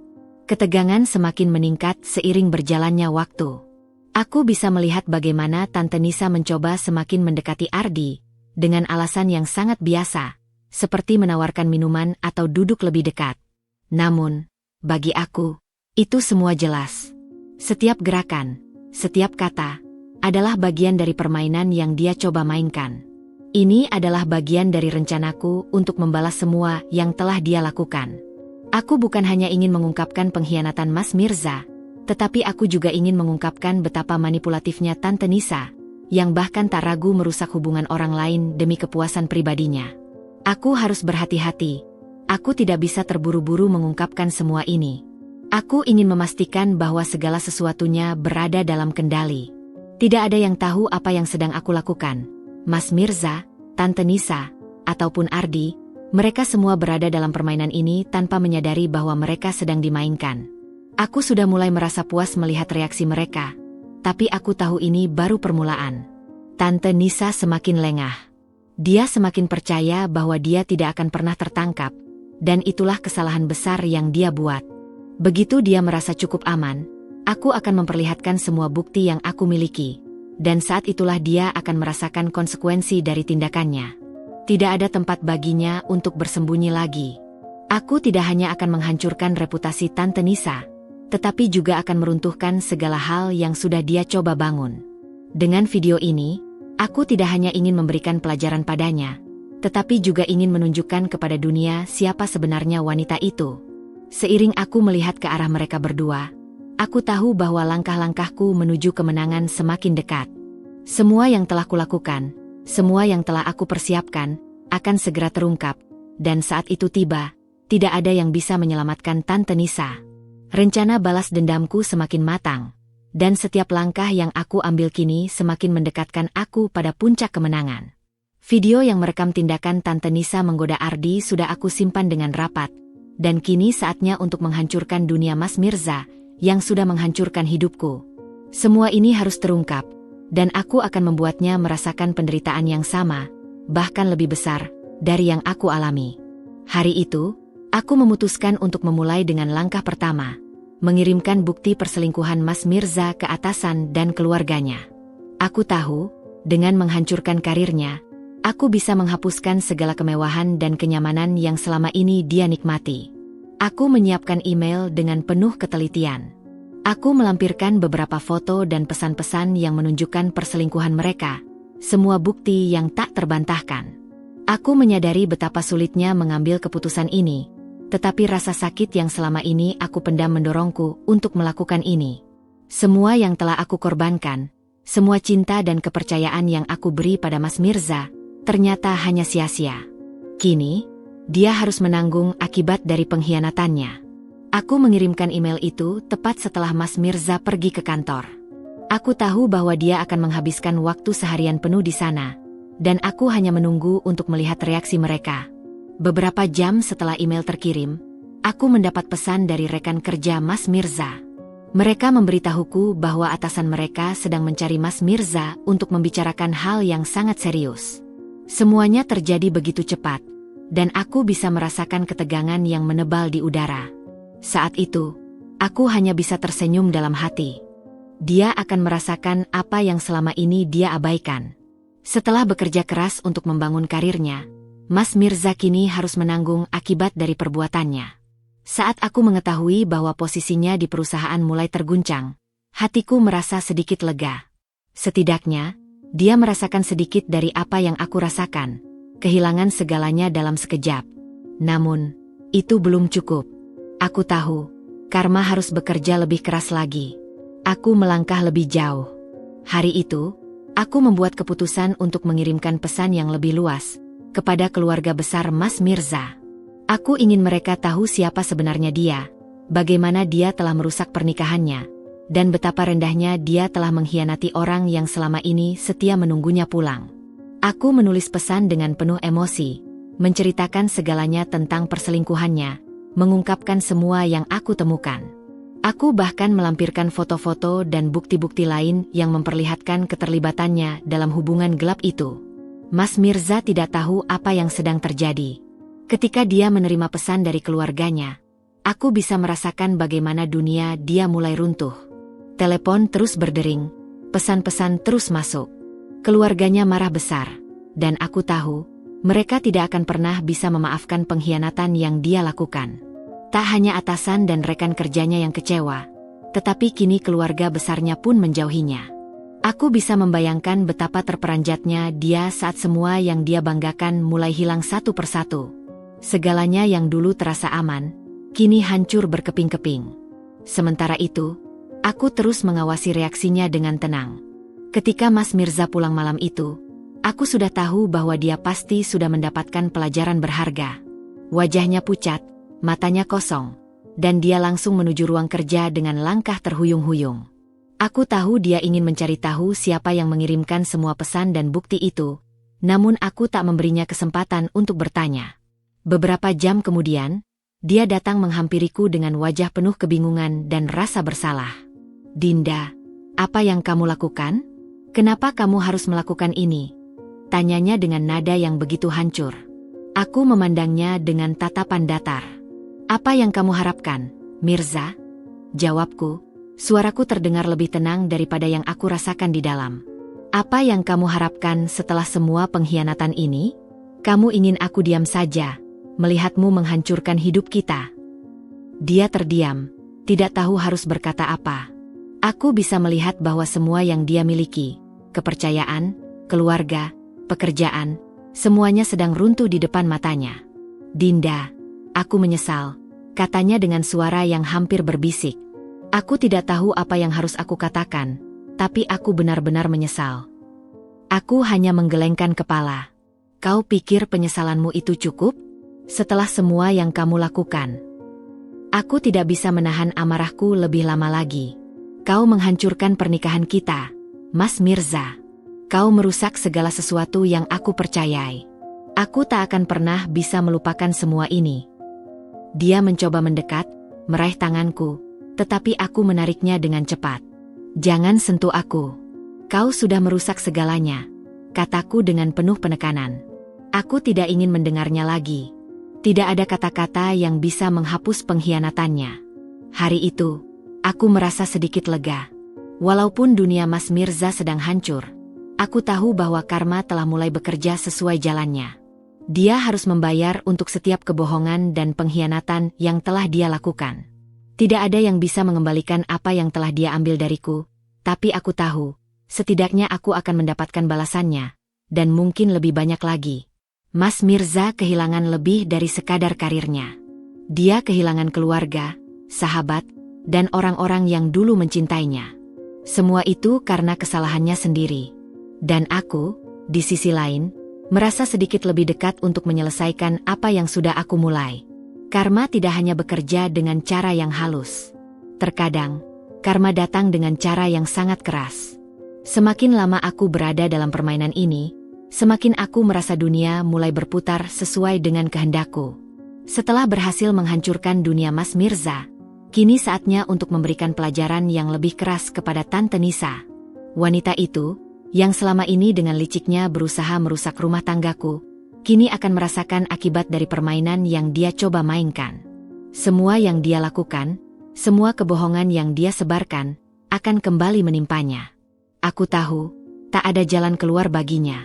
Ketegangan semakin meningkat seiring berjalannya waktu. Aku bisa melihat bagaimana Tante Nisa mencoba semakin mendekati Ardi, dengan alasan yang sangat biasa, seperti menawarkan minuman atau duduk lebih dekat. Namun, bagi aku, itu semua jelas. Setiap gerakan, setiap kata, adalah bagian dari permainan yang dia coba mainkan. Ini adalah bagian dari rencanaku untuk membalas semua yang telah dia lakukan. Aku bukan hanya ingin mengungkapkan pengkhianatan Mas Mirza, tetapi aku juga ingin mengungkapkan betapa manipulatifnya Tante Nisa, yang bahkan tak ragu merusak hubungan orang lain demi kepuasan pribadinya. Aku harus berhati-hati. Aku tidak bisa terburu-buru mengungkapkan semua ini. Aku ingin memastikan bahwa segala sesuatunya berada dalam kendali. Tidak ada yang tahu apa yang sedang aku lakukan. Mas Mirza, Tante Nisa, ataupun Ardi, mereka semua berada dalam permainan ini tanpa menyadari bahwa mereka sedang dimainkan. Aku sudah mulai merasa puas melihat reaksi mereka, tapi aku tahu ini baru permulaan. Tante Nisa semakin lengah. Dia semakin percaya bahwa dia tidak akan pernah tertangkap, dan itulah kesalahan besar yang dia buat. Begitu dia merasa cukup aman, aku akan memperlihatkan semua bukti yang aku miliki, dan saat itulah dia akan merasakan konsekuensi dari tindakannya. Tidak ada tempat baginya untuk bersembunyi lagi. Aku tidak hanya akan menghancurkan reputasi Tante Nisa, tetapi juga akan meruntuhkan segala hal yang sudah dia coba bangun. Dengan video ini, aku tidak hanya ingin memberikan pelajaran padanya, tetapi juga ingin menunjukkan kepada dunia siapa sebenarnya wanita itu. Seiring aku melihat ke arah mereka berdua, aku tahu bahwa langkah-langkahku menuju kemenangan semakin dekat. Semua yang telah kulakukan, semua yang telah aku persiapkan, akan segera terungkap, dan saat itu tiba, tidak ada yang bisa menyelamatkan Tante Nisa. Rencana balas dendamku semakin matang, dan setiap langkah yang aku ambil kini semakin mendekatkan aku pada puncak kemenangan. Video yang merekam tindakan Tante Nisa menggoda Ardi sudah aku simpan dengan rapat, dan kini saatnya untuk menghancurkan dunia Mas Mirza, yang sudah menghancurkan hidupku. Semua ini harus terungkap, dan aku akan membuatnya merasakan penderitaan yang sama, bahkan lebih besar, dari yang aku alami. Hari itu, aku memutuskan untuk memulai dengan langkah pertama, mengirimkan bukti perselingkuhan Mas Mirza ke atasan dan keluarganya. Aku tahu, dengan menghancurkan karirnya, aku bisa menghapuskan segala kemewahan dan kenyamanan yang selama ini dia nikmati. Aku menyiapkan email dengan penuh ketelitian. Aku melampirkan beberapa foto dan pesan-pesan yang menunjukkan perselingkuhan mereka, semua bukti yang tak terbantahkan. Aku menyadari betapa sulitnya mengambil keputusan ini, tetapi rasa sakit yang selama ini aku pendam mendorongku untuk melakukan ini. Semua yang telah aku korbankan, semua cinta dan kepercayaan yang aku beri pada Mas Mirza, ternyata hanya sia-sia. Kini, dia harus menanggung akibat dari pengkhianatannya. Aku mengirimkan email itu tepat setelah Mas Mirza pergi ke kantor. Aku tahu bahwa dia akan menghabiskan waktu seharian penuh di sana, dan aku hanya menunggu untuk melihat reaksi mereka. Beberapa jam setelah email terkirim, aku mendapat pesan dari rekan kerja Mas Mirza. Mereka memberitahuku bahwa atasan mereka sedang mencari Mas Mirza untuk membicarakan hal yang sangat serius. Semuanya terjadi begitu cepat, dan aku bisa merasakan ketegangan yang menebal di udara. Saat itu, aku hanya bisa tersenyum dalam hati. Dia akan merasakan apa yang selama ini dia abaikan. Setelah bekerja keras untuk membangun karirnya, Mas Mirza kini harus menanggung akibat dari perbuatannya. Saat aku mengetahui bahwa posisinya di perusahaan mulai terguncang, hatiku merasa sedikit lega. Setidaknya, dia merasakan sedikit dari apa yang aku rasakan, kehilangan segalanya dalam sekejap. Namun, itu belum cukup. Aku tahu, karma harus bekerja lebih keras lagi. Aku melangkah lebih jauh. Hari itu, aku membuat keputusan untuk mengirimkan pesan yang lebih luas kepada keluarga besar Mas Mirza. Aku ingin mereka tahu siapa sebenarnya dia, bagaimana dia telah merusak pernikahannya, dan betapa rendahnya dia telah mengkhianati orang yang selama ini setia menunggunya pulang. Aku menulis pesan dengan penuh emosi, menceritakan segalanya tentang perselingkuhannya, mengungkapkan semua yang aku temukan. Aku bahkan melampirkan foto-foto dan bukti-bukti lain yang memperlihatkan keterlibatannya dalam hubungan gelap itu. Mas Mirza tidak tahu apa yang sedang terjadi. Ketika dia menerima pesan dari keluarganya, aku bisa merasakan bagaimana dunia dia mulai runtuh. Telepon terus berdering, pesan-pesan terus masuk. Keluarganya marah besar, dan aku tahu, mereka tidak akan pernah bisa memaafkan pengkhianatan yang dia lakukan. Tak hanya atasan dan rekan kerjanya yang kecewa, tetapi kini keluarga besarnya pun menjauhinya. Aku bisa membayangkan betapa terperanjatnya dia saat semua yang dia banggakan mulai hilang satu persatu. Segalanya yang dulu terasa aman, kini hancur berkeping-keping. Sementara itu, aku terus mengawasi reaksinya dengan tenang. Ketika Mas Mirza pulang malam itu, aku sudah tahu bahwa dia pasti sudah mendapatkan pelajaran berharga. Wajahnya pucat, matanya kosong, dan dia langsung menuju ruang kerja dengan langkah terhuyung-huyung. Aku tahu dia ingin mencari tahu siapa yang mengirimkan semua pesan dan bukti itu, namun aku tak memberinya kesempatan untuk bertanya. Beberapa jam kemudian, dia datang menghampiriku dengan wajah penuh kebingungan dan rasa bersalah. "Dinda, apa yang kamu lakukan? Kenapa kamu harus melakukan ini?" Tanyanya dengan nada yang begitu hancur. Aku memandangnya dengan tatapan datar. "Apa yang kamu harapkan, Mirza?" Jawabku, suaraku terdengar lebih tenang daripada yang aku rasakan di dalam. "Apa yang kamu harapkan setelah semua pengkhianatan ini? Kamu ingin aku diam saja, melihatmu menghancurkan hidup kita?" Dia terdiam, tidak tahu harus berkata apa. Aku bisa melihat bahwa semua yang dia miliki, kepercayaan, keluarga, pekerjaan, semuanya sedang runtuh di depan matanya. "Dinda, aku menyesal," katanya dengan suara yang hampir berbisik. Aku tidak tahu apa yang harus aku katakan, tapi aku benar-benar menyesal. Aku hanya menggelengkan kepala. Kau pikir penyesalanmu itu cukup? Setelah semua yang kamu lakukan. Aku tidak bisa menahan amarahku lebih lama lagi. Kau menghancurkan pernikahan kita, Mas Mirza. Kau merusak segala sesuatu yang aku percayai. Aku tak akan pernah bisa melupakan semua ini. Dia mencoba mendekat, meraih tanganku, tetapi aku menariknya dengan cepat. Jangan sentuh aku. Kau sudah merusak segalanya, kataku dengan penuh penekanan. Aku tidak ingin mendengarnya lagi. Tidak ada kata-kata yang bisa menghapus pengkhianatannya. Hari itu, aku merasa sedikit lega. Walaupun dunia Mas Mirza sedang hancur, aku tahu bahwa karma telah mulai bekerja sesuai jalannya. Dia harus membayar untuk setiap kebohongan dan pengkhianatan yang telah dia lakukan. Tidak ada yang bisa mengembalikan apa yang telah dia ambil dariku, tapi aku tahu, setidaknya aku akan mendapatkan balasannya, dan mungkin lebih banyak lagi. Mas Mirza kehilangan lebih dari sekadar karirnya. Dia kehilangan keluarga, sahabat, dan orang-orang yang dulu mencintainya. Semua itu karena kesalahannya sendiri. Dan aku, di sisi lain, merasa sedikit lebih dekat untuk menyelesaikan apa yang sudah aku mulai. Karma tidak hanya bekerja dengan cara yang halus. Terkadang, karma datang dengan cara yang sangat keras. Semakin lama aku berada dalam permainan ini, semakin aku merasa dunia mulai berputar sesuai dengan kehendakku. Setelah berhasil menghancurkan dunia Mas Mirza, kini saatnya untuk memberikan pelajaran yang lebih keras kepada Tante Nisa. Wanita itu, yang selama ini dengan liciknya berusaha merusak rumah tanggaku, kini akan merasakan akibat dari permainan yang dia coba mainkan. Semua yang dia lakukan, semua kebohongan yang dia sebarkan, akan kembali menimpanya. Aku tahu, tak ada jalan keluar baginya.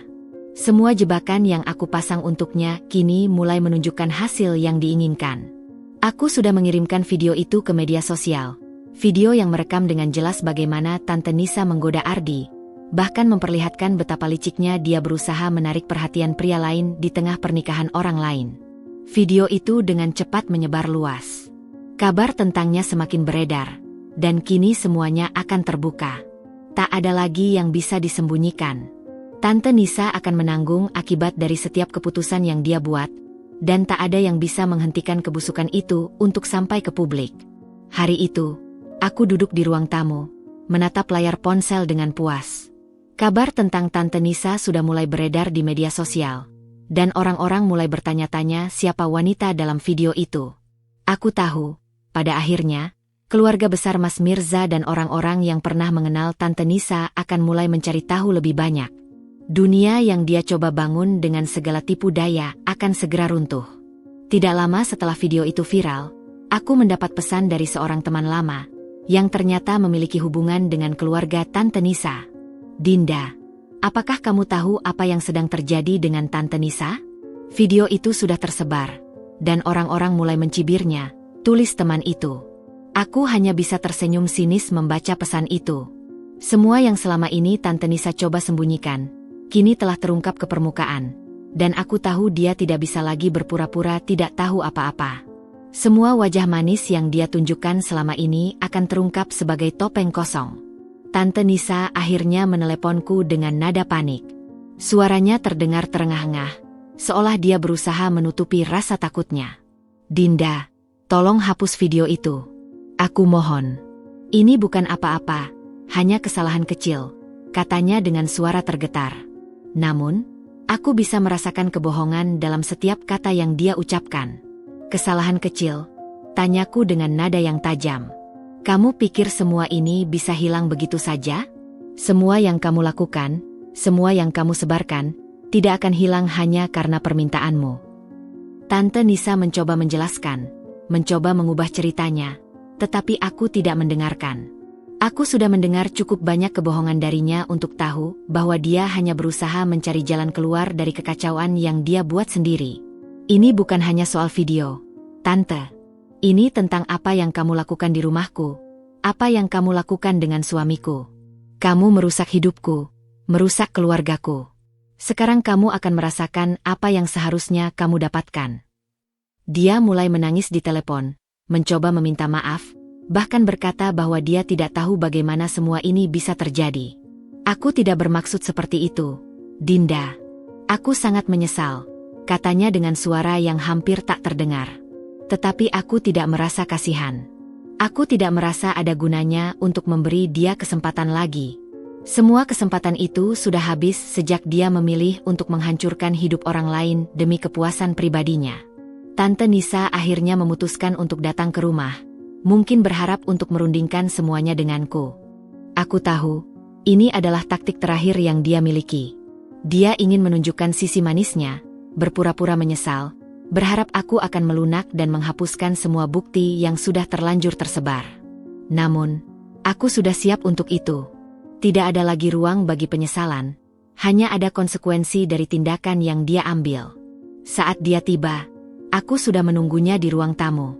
Semua jebakan yang aku pasang untuknya kini mulai menunjukkan hasil yang diinginkan. Aku sudah mengirimkan video itu ke media sosial. Video yang merekam dengan jelas bagaimana Tante Nisa menggoda Ardi, bahkan memperlihatkan betapa liciknya dia berusaha menarik perhatian pria lain di tengah pernikahan orang lain. Video itu dengan cepat menyebar luas. Kabar tentangnya semakin beredar, dan kini semuanya akan terbuka. Tak ada lagi yang bisa disembunyikan. Tante Nisa akan menanggung akibat dari setiap keputusan yang dia buat, dan tak ada yang bisa menghentikan kebusukan itu untuk sampai ke publik. Hari itu, aku duduk di ruang tamu, menatap layar ponsel dengan puas. Kabar tentang Tante Nisa sudah mulai beredar di media sosial, dan orang-orang mulai bertanya-tanya siapa wanita dalam video itu. Aku tahu, pada akhirnya, keluarga besar Mas Mirza dan orang-orang yang pernah mengenal Tante Nisa akan mulai mencari tahu lebih banyak. Dunia yang dia coba bangun dengan segala tipu daya akan segera runtuh. Tidak lama setelah video itu viral, aku mendapat pesan dari seorang teman lama, yang ternyata memiliki hubungan dengan keluarga Tante Nisa. Dinda, apakah kamu tahu apa yang sedang terjadi dengan Tante Nisa? Video itu sudah tersebar, dan orang-orang mulai mencibirnya, tulis teman itu. Aku hanya bisa tersenyum sinis membaca pesan itu. Semua yang selama ini Tante Nisa coba sembunyikan, kini telah terungkap ke permukaan, dan aku tahu dia tidak bisa lagi berpura-pura tidak tahu apa-apa. Semua wajah manis yang dia tunjukkan selama ini akan terungkap sebagai topeng kosong. Tante Nisa akhirnya meneleponku dengan nada panik. Suaranya terdengar terengah-engah, seolah dia berusaha menutupi rasa takutnya. Dinda, tolong hapus video itu. Aku mohon. Ini bukan apa-apa, hanya kesalahan kecil, katanya dengan suara tergetar. Namun, aku bisa merasakan kebohongan dalam setiap kata yang dia ucapkan. Kesalahan kecil, tanyaku dengan nada yang tajam. Kamu pikir semua ini bisa hilang begitu saja? Semua yang kamu lakukan, semua yang kamu sebarkan, tidak akan hilang hanya karena permintaanmu. Tante Nisa mencoba menjelaskan, mencoba mengubah ceritanya, tetapi aku tidak mendengarkan. Aku sudah mendengar cukup banyak kebohongan darinya untuk tahu bahwa dia hanya berusaha mencari jalan keluar dari kekacauan yang dia buat sendiri. Ini bukan hanya soal video, Tante. Ini tentang apa yang kamu lakukan di rumahku, apa yang kamu lakukan dengan suamiku. Kamu merusak hidupku, merusak keluargaku. Sekarang kamu akan merasakan apa yang seharusnya kamu dapatkan. Dia mulai menangis di telepon, mencoba meminta maaf, bahkan berkata bahwa dia tidak tahu bagaimana semua ini bisa terjadi. Aku tidak bermaksud seperti itu, Dinda, aku sangat menyesal, katanya dengan suara yang hampir tak terdengar. Tetapi aku tidak merasa kasihan. Aku tidak merasa ada gunanya untuk memberi dia kesempatan lagi. Semua kesempatan itu sudah habis sejak dia memilih untuk menghancurkan hidup orang lain demi kepuasan pribadinya. Tante Nisa akhirnya memutuskan untuk datang ke rumah, mungkin berharap untuk merundingkan semuanya denganku. Aku tahu, ini adalah taktik terakhir yang dia miliki. Dia ingin menunjukkan sisi manisnya, berpura-pura menyesal, berharap aku akan melunak dan menghapuskan semua bukti yang sudah terlanjur tersebar. Namun, aku sudah siap untuk itu. Tidak ada lagi ruang bagi penyesalan, hanya ada konsekuensi dari tindakan yang dia ambil. Saat dia tiba, aku sudah menunggunya di ruang tamu.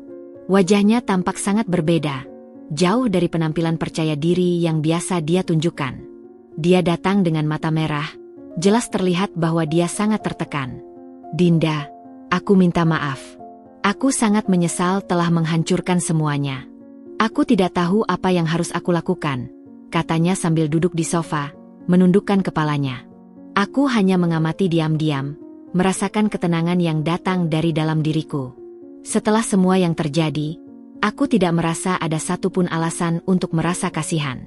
Wajahnya tampak sangat berbeda, jauh dari penampilan percaya diri yang biasa dia tunjukkan. Dia datang dengan mata merah, jelas terlihat bahwa dia sangat tertekan. Dinda, aku minta maaf. Aku sangat menyesal telah menghancurkan semuanya. Aku tidak tahu apa yang harus aku lakukan, katanya sambil duduk di sofa, menundukkan kepalanya. Aku hanya mengamati diam-diam, merasakan ketenangan yang datang dari dalam diriku. Setelah semua yang terjadi, aku tidak merasa ada satupun alasan untuk merasa kasihan.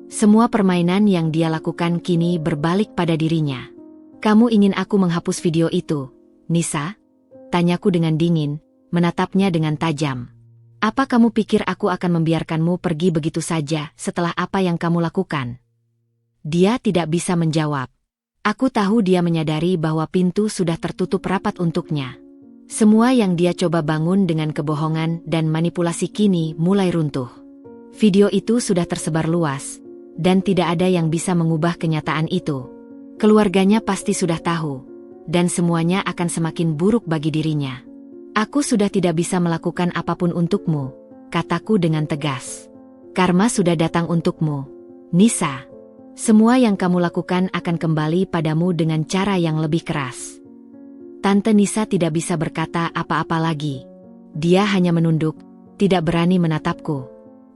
Semua permainan yang dia lakukan kini berbalik pada dirinya. Kamu ingin aku menghapus video itu, Nisa? Tanyaku dengan dingin, menatapnya dengan tajam. Apa kamu pikir aku akan membiarkanmu pergi begitu saja setelah apa yang kamu lakukan? Dia tidak bisa menjawab. Aku tahu dia menyadari bahwa pintu sudah tertutup rapat untuknya. Semua yang dia coba bangun dengan kebohongan dan manipulasi kini mulai runtuh. Video itu sudah tersebar luas, dan tidak ada yang bisa mengubah kenyataan itu. Keluarganya pasti sudah tahu, dan semuanya akan semakin buruk bagi dirinya. Aku sudah tidak bisa melakukan apapun untukmu, kataku dengan tegas. Karma sudah datang untukmu, Nisa. Semua yang kamu lakukan akan kembali padamu dengan cara yang lebih keras. Tante Nisa tidak bisa berkata apa-apa lagi. Dia hanya menunduk, tidak berani menatapku.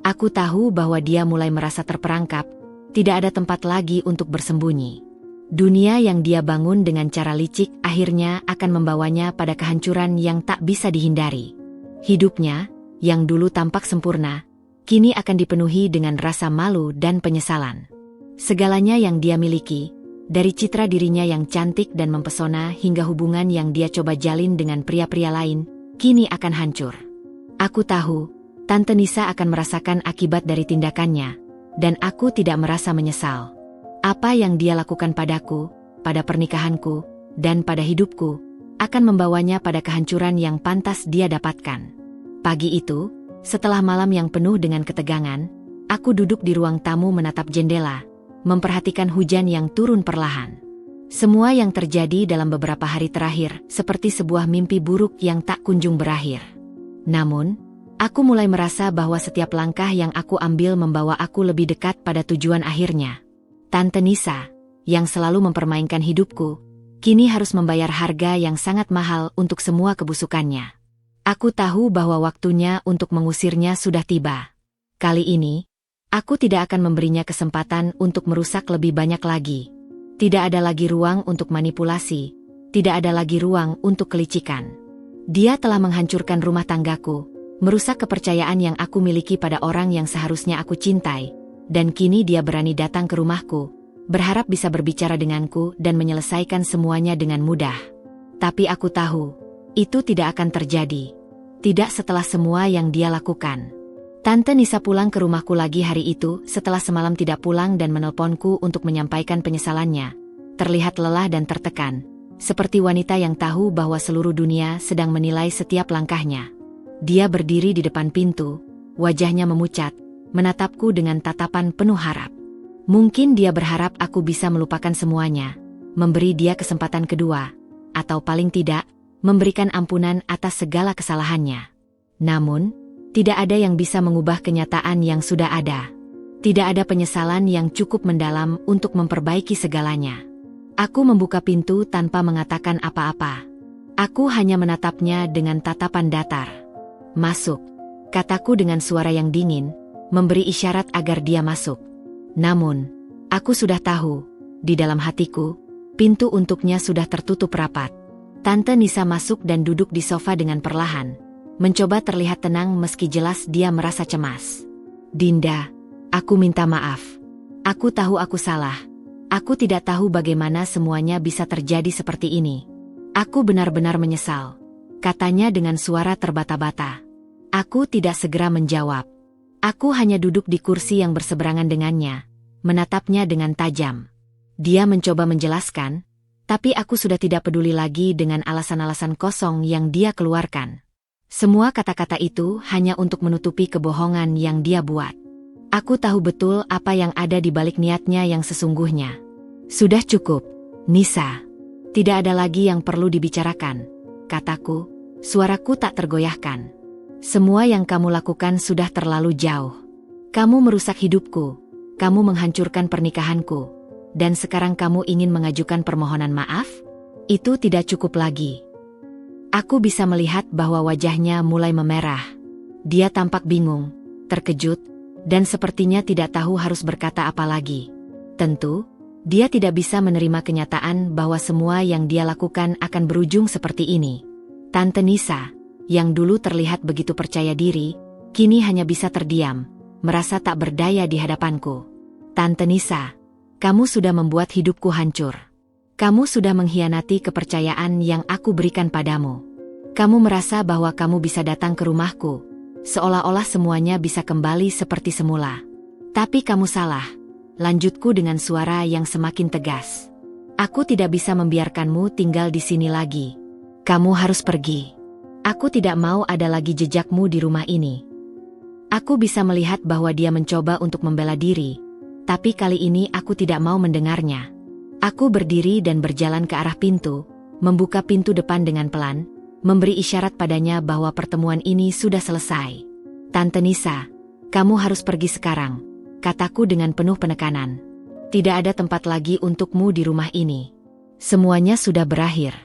Aku tahu bahwa dia mulai merasa terperangkap, tidak ada tempat lagi untuk bersembunyi. Dunia yang dia bangun dengan cara licik akhirnya akan membawanya pada kehancuran yang tak bisa dihindari. Hidupnya, yang dulu tampak sempurna, kini akan dipenuhi dengan rasa malu dan penyesalan. Segalanya yang dia miliki, dari citra dirinya yang cantik dan mempesona hingga hubungan yang dia coba jalin dengan pria-pria lain, kini akan hancur. Aku tahu, Tante Nisa akan merasakan akibat dari tindakannya, dan aku tidak merasa menyesal. Apa yang dia lakukan padaku, pada pernikahanku, dan pada hidupku, akan membawanya pada kehancuran yang pantas dia dapatkan. Pagi itu, setelah malam yang penuh dengan ketegangan, aku duduk di ruang tamu menatap jendela, memperhatikan hujan yang turun perlahan. Semua yang terjadi dalam beberapa hari terakhir seperti sebuah mimpi buruk yang tak kunjung berakhir. Namun, aku mulai merasa bahwa setiap langkah yang aku ambil membawa aku lebih dekat pada tujuan akhirnya. Tante Nisa, yang selalu mempermainkan hidupku, kini harus membayar harga yang sangat mahal untuk semua kebusukannya. Aku tahu bahwa waktunya untuk mengusirnya sudah tiba. Kali ini, aku tidak akan memberinya kesempatan untuk merusak lebih banyak lagi. Tidak ada lagi ruang untuk manipulasi, tidak ada lagi ruang untuk kelicikan. Dia telah menghancurkan rumah tanggaku, merusak kepercayaan yang aku miliki pada orang yang seharusnya aku cintai, dan kini dia berani datang ke rumahku, berharap bisa berbicara denganku dan menyelesaikan semuanya dengan mudah. Tapi aku tahu, itu tidak akan terjadi. Tidak setelah semua yang dia lakukan. Tante Nisa pulang ke rumahku lagi hari itu setelah semalam tidak pulang dan menelponku untuk menyampaikan penyesalannya. Terlihat lelah dan tertekan, seperti wanita yang tahu bahwa seluruh dunia sedang menilai setiap langkahnya. Dia berdiri di depan pintu, wajahnya memucat, menatapku dengan tatapan penuh harap. Mungkin dia berharap aku bisa melupakan semuanya, memberi dia kesempatan kedua, atau paling tidak, memberikan ampunan atas segala kesalahannya. Namun, tidak ada yang bisa mengubah kenyataan yang sudah ada. Tidak ada penyesalan yang cukup mendalam untuk memperbaiki segalanya. Aku membuka pintu tanpa mengatakan apa-apa. Aku hanya menatapnya dengan tatapan datar. "Masuk," kataku dengan suara yang dingin, memberi isyarat agar dia masuk. Namun, aku sudah tahu, di dalam hatiku, Pintu untuknya sudah tertutup rapat. Tante Nisa masuk dan duduk di sofa dengan perlahan, mencoba terlihat tenang meski jelas dia merasa cemas. Dinda, aku minta maaf. Aku tahu aku salah. Aku tidak tahu bagaimana semuanya bisa terjadi seperti ini. Aku benar-benar menyesal, katanya dengan suara terbata-bata. Aku tidak segera menjawab. Aku hanya duduk di kursi yang berseberangan dengannya, menatapnya dengan tajam. Dia mencoba menjelaskan, tapi aku sudah tidak peduli lagi dengan alasan-alasan kosong yang dia keluarkan. Semua kata-kata itu hanya untuk menutupi kebohongan yang dia buat. Aku tahu betul apa yang ada di balik niatnya yang sesungguhnya. Sudah cukup, Nisa. Tidak ada lagi yang perlu dibicarakan, kataku, suaraku tak tergoyahkan. Semua yang kamu lakukan sudah terlalu jauh. Kamu merusak hidupku, kamu menghancurkan pernikahanku, dan sekarang kamu ingin mengajukan permohonan maaf? Itu tidak cukup lagi. Aku bisa melihat bahwa wajahnya mulai memerah. Dia tampak bingung, terkejut, dan sepertinya tidak tahu harus berkata apa lagi. Tentu, dia tidak bisa menerima kenyataan bahwa semua yang dia lakukan akan berujung seperti ini. Tante Nisa, yang dulu terlihat begitu percaya diri, kini hanya bisa terdiam, merasa tak berdaya di hadapanku. Tante Nisa, kamu sudah membuat hidupku hancur. Kamu sudah mengkhianati kepercayaan yang aku berikan padamu. Kamu merasa bahwa kamu bisa datang ke rumahku, seolah-olah semuanya bisa kembali seperti semula. Tapi kamu salah, lanjutku dengan suara yang semakin tegas. Aku tidak bisa membiarkanmu tinggal di sini lagi. Kamu harus pergi. Aku tidak mau ada lagi jejakmu di rumah ini. Aku bisa melihat bahwa dia mencoba untuk membela diri, tapi kali ini aku tidak mau mendengarnya. Aku berdiri dan berjalan ke arah pintu, membuka pintu depan dengan pelan, memberi isyarat padanya bahwa pertemuan ini sudah selesai. Tante Nisa, kamu harus pergi sekarang, kataku dengan penuh penekanan. Tidak ada tempat lagi untukmu di rumah ini. Semuanya sudah berakhir.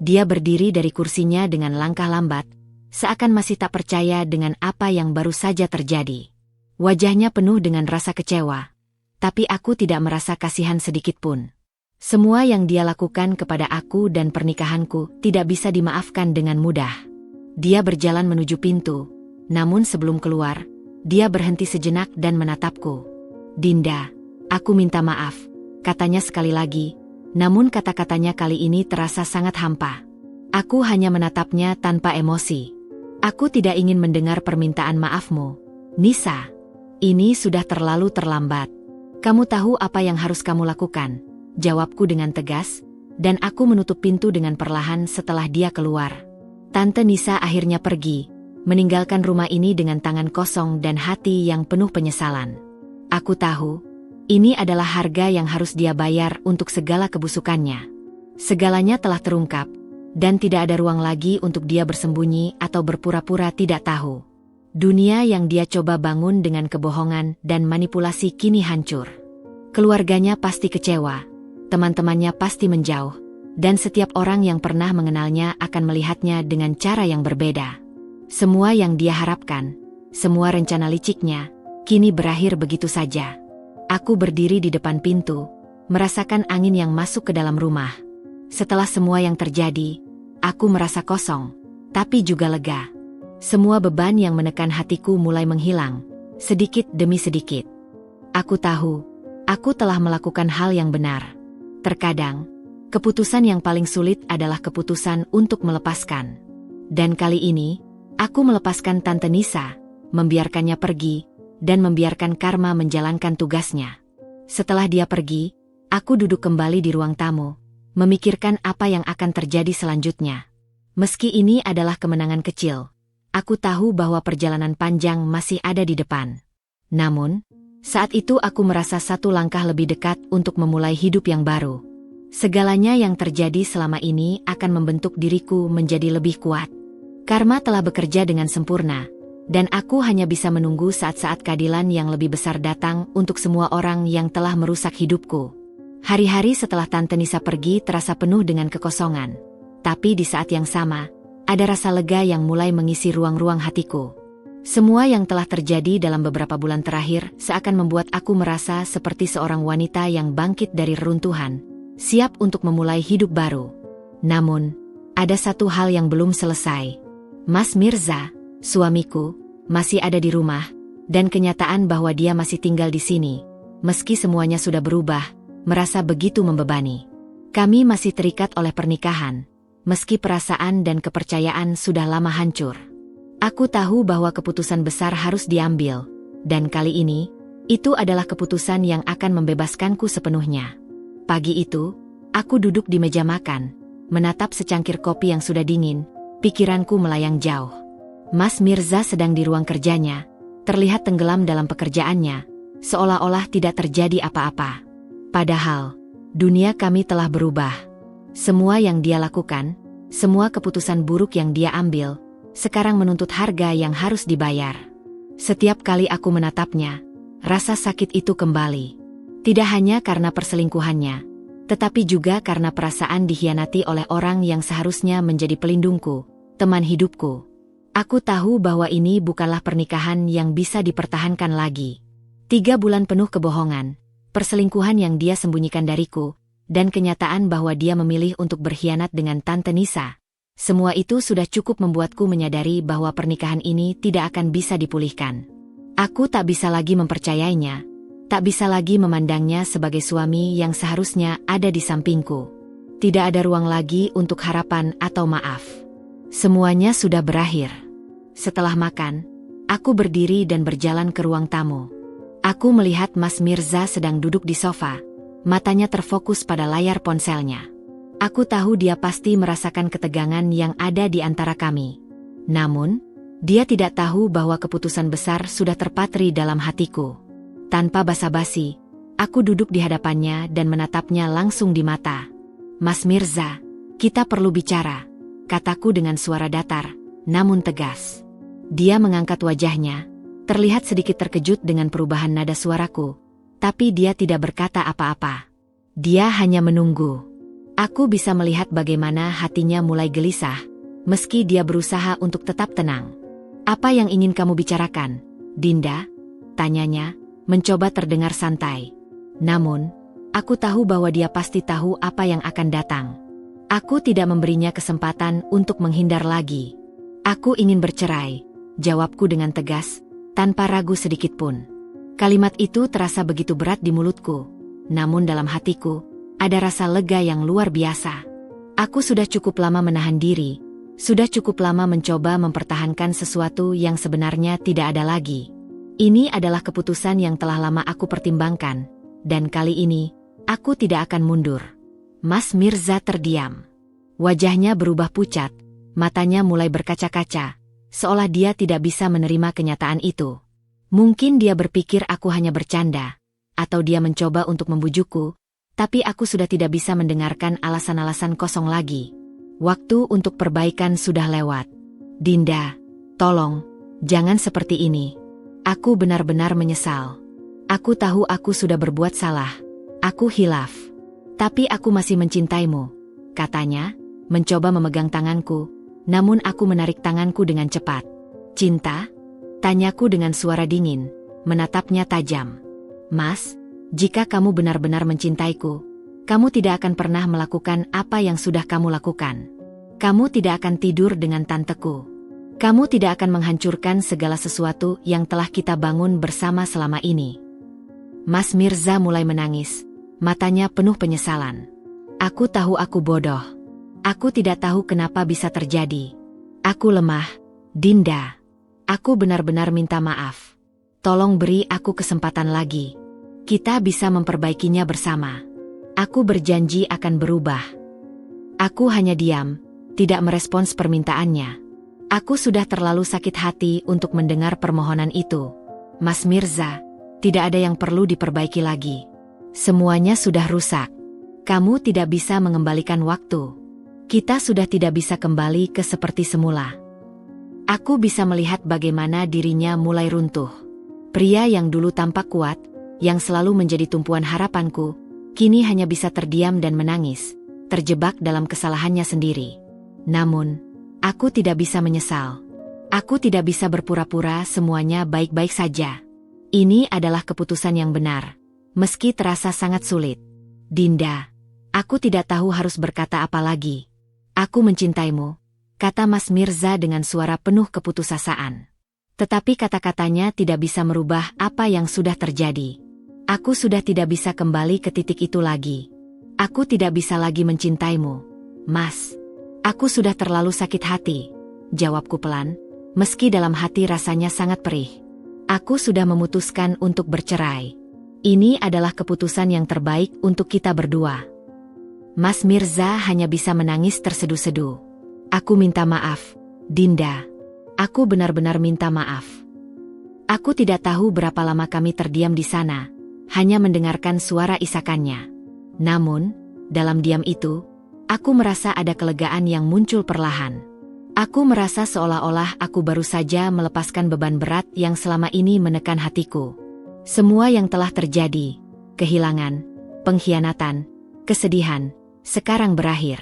Dia berdiri dari kursinya dengan langkah lambat, seakan masih tak percaya dengan apa yang baru saja terjadi. Wajahnya penuh dengan rasa kecewa. Tapi aku tidak merasa kasihan sedikitpun. Semua yang dia lakukan kepada aku dan pernikahanku tidak bisa dimaafkan dengan mudah. Dia berjalan menuju pintu, namun sebelum keluar, dia berhenti sejenak dan menatapku. Dinda, aku minta maaf, katanya sekali lagi. Namun kata-katanya kali ini terasa sangat hampa. Aku hanya menatapnya tanpa emosi. Aku tidak ingin mendengar permintaan maafmu, Nisa. Ini sudah terlalu terlambat. Kamu tahu apa yang harus kamu lakukan, jawabku dengan tegas, dan aku menutup pintu dengan perlahan setelah dia keluar. Tante Nisa akhirnya pergi, meninggalkan rumah ini dengan tangan kosong dan hati yang penuh penyesalan. Aku tahu, ini adalah harga yang harus dia bayar untuk segala kebusukannya. Segalanya telah terungkap, dan tidak ada ruang lagi untuk dia bersembunyi atau berpura-pura tidak tahu. Dunia yang dia coba bangun dengan kebohongan dan manipulasi kini hancur. Keluarganya pasti kecewa, teman-temannya pasti menjauh, dan setiap orang yang pernah mengenalnya akan melihatnya dengan cara yang berbeda. Semua yang dia harapkan, semua rencana liciknya, kini berakhir begitu saja. Aku berdiri di depan pintu, merasakan angin yang masuk ke dalam rumah. Setelah semua yang terjadi, aku merasa kosong, tapi juga lega. Semua beban yang menekan hatiku mulai menghilang, sedikit demi sedikit. Aku tahu, aku telah melakukan hal yang benar. Terkadang, keputusan yang paling sulit adalah keputusan untuk melepaskan. Dan kali ini, aku melepaskan Tante Nisa, membiarkannya pergi, dan membiarkan karma menjalankan tugasnya. Setelah dia pergi, aku duduk kembali di ruang tamu, memikirkan apa yang akan terjadi selanjutnya. Meski ini adalah kemenangan kecil, aku tahu bahwa perjalanan panjang masih ada di depan. Namun, saat itu aku merasa satu langkah lebih dekat untuk memulai hidup yang baru. Segalanya yang terjadi selama ini akan membentuk diriku menjadi lebih kuat. Karma telah bekerja dengan sempurna, dan aku hanya bisa menunggu saat-saat keadilan yang lebih besar datang untuk semua orang yang telah merusak hidupku. Hari-hari setelah Tante Nisa pergi terasa penuh dengan kekosongan. Tapi di saat yang sama, ada rasa lega yang mulai mengisi ruang-ruang hatiku. Semua yang telah terjadi dalam beberapa bulan terakhir seakan membuat aku merasa seperti seorang wanita yang bangkit dari reruntuhan, siap untuk memulai hidup baru. Namun, ada satu hal yang belum selesai. Mas Mirza, suamiku, masih ada di rumah, dan kenyataan bahwa dia masih tinggal di sini, meski semuanya sudah berubah, merasa begitu membebani. Kami masih terikat oleh pernikahan, meski perasaan dan kepercayaan sudah lama hancur. Aku tahu bahwa keputusan besar harus diambil, dan kali ini, itu adalah keputusan yang akan membebaskanku sepenuhnya. Pagi itu, aku duduk di meja makan, menatap secangkir kopi yang sudah dingin, pikiranku melayang jauh. Mas Mirza sedang di ruang kerjanya, terlihat tenggelam dalam pekerjaannya, seolah-olah tidak terjadi apa-apa. Padahal, dunia kami telah berubah. Semua yang dia lakukan, semua keputusan buruk yang dia ambil, sekarang menuntut harga yang harus dibayar. Setiap kali aku menatapnya, rasa sakit itu kembali. Tidak hanya karena perselingkuhannya, tetapi juga karena perasaan dikhianati oleh orang yang seharusnya menjadi pelindungku, teman hidupku. Aku tahu bahwa ini bukanlah pernikahan yang bisa dipertahankan lagi. 3 bulan penuh kebohongan, perselingkuhan yang dia sembunyikan dariku, dan kenyataan bahwa dia memilih untuk berkhianat dengan Tante Nisa. Semua itu sudah cukup membuatku menyadari bahwa pernikahan ini tidak akan bisa dipulihkan. Aku tak bisa lagi mempercayainya, tak bisa lagi memandangnya sebagai suami yang seharusnya ada di sampingku. Tidak ada ruang lagi untuk harapan atau maaf. Semuanya sudah berakhir. Setelah makan, aku berdiri dan berjalan ke ruang tamu. Aku melihat Mas Mirza sedang duduk di sofa, matanya terfokus pada layar ponselnya. Aku tahu dia pasti merasakan ketegangan yang ada di antara kami. Namun, dia tidak tahu bahwa keputusan besar sudah terpatri dalam hatiku. Tanpa basa-basi, aku duduk di hadapannya dan menatapnya langsung di mata. Mas Mirza, kita perlu bicara, kataku dengan suara datar, namun tegas. Dia mengangkat wajahnya, terlihat sedikit terkejut dengan perubahan nada suaraku, tapi dia tidak berkata apa-apa. Dia hanya menunggu. Aku bisa melihat bagaimana hatinya mulai gelisah, meski dia berusaha untuk tetap tenang. Apa yang ingin kamu bicarakan, Dinda? Tanyanya, mencoba terdengar santai. Namun, aku tahu bahwa dia pasti tahu apa yang akan datang. Aku tidak memberinya kesempatan untuk menghindar lagi. Aku ingin bercerai, jawabku dengan tegas, tanpa ragu sedikit pun. Kalimat itu terasa begitu berat di mulutku, namun dalam hatiku, ada rasa lega yang luar biasa. Aku sudah cukup lama menahan diri, sudah cukup lama mencoba mempertahankan sesuatu yang sebenarnya tidak ada lagi. Ini adalah keputusan yang telah lama aku pertimbangkan, dan kali ini, aku tidak akan mundur. Mas Mirza terdiam. Wajahnya berubah pucat, matanya mulai berkaca-kaca, seolah dia tidak bisa menerima kenyataan itu. Mungkin dia berpikir aku hanya bercanda, atau dia mencoba untuk membujukku, tapi aku sudah tidak bisa mendengarkan alasan-alasan kosong lagi. Waktu untuk perbaikan sudah lewat. Dinda, tolong, jangan seperti ini. Aku benar-benar menyesal. Aku tahu aku sudah berbuat salah. Aku hilaf. Tapi aku masih mencintaimu, katanya, mencoba memegang tanganku. Namun aku menarik tanganku dengan cepat. Cinta? Tanyaku dengan suara dingin, menatapnya tajam. Mas, jika kamu benar-benar mencintaiku, kamu tidak akan pernah melakukan apa yang sudah kamu lakukan. Kamu tidak akan tidur dengan tanteku. Kamu tidak akan menghancurkan segala sesuatu yang telah kita bangun bersama selama ini. Mas Mirza mulai menangis, matanya penuh penyesalan. Aku tahu aku bodoh. Aku tidak tahu kenapa bisa terjadi. Aku lemah, Dinda. Aku benar-benar minta maaf. Tolong beri aku kesempatan lagi. Kita bisa memperbaikinya bersama. Aku berjanji akan berubah. Aku hanya diam, tidak merespons permintaannya. Aku sudah terlalu sakit hati untuk mendengar permohonan itu. Mas Mirza, tidak ada yang perlu diperbaiki lagi. Semuanya sudah rusak. Kamu tidak bisa mengembalikan waktu. Kita sudah tidak bisa kembali ke seperti semula. Aku bisa melihat bagaimana dirinya mulai runtuh. Pria yang dulu tampak kuat, yang selalu menjadi tumpuan harapanku, kini hanya bisa terdiam dan menangis, terjebak dalam kesalahannya sendiri. Namun, aku tidak bisa menyesal. Aku tidak bisa berpura-pura semuanya baik-baik saja. Ini adalah keputusan yang benar, meski terasa sangat sulit. Dinda, Aku tidak tahu harus berkata apa lagi. Aku mencintaimu, kata Mas Mirza dengan suara penuh keputusasaan. Tetapi kata-katanya tidak bisa merubah apa yang sudah terjadi. Aku sudah tidak bisa kembali ke titik itu lagi. Aku tidak bisa lagi mencintaimu, Mas. Aku sudah terlalu sakit hati, jawabku pelan, meski dalam hati rasanya sangat perih. Aku sudah memutuskan untuk bercerai. Ini adalah keputusan yang terbaik untuk kita berdua. Mas Mirza hanya bisa menangis terseduh-seduh. Aku minta maaf, Dinda. Aku benar-benar minta maaf. Aku tidak tahu berapa lama kami terdiam di sana, hanya mendengarkan suara isakannya. Namun, dalam diam itu, aku merasa ada kelegaan yang muncul perlahan. Aku merasa seolah-olah aku baru saja melepaskan beban berat yang selama ini menekan hatiku. Semua yang telah terjadi, kehilangan, pengkhianatan, kesedihan, sekarang berakhir.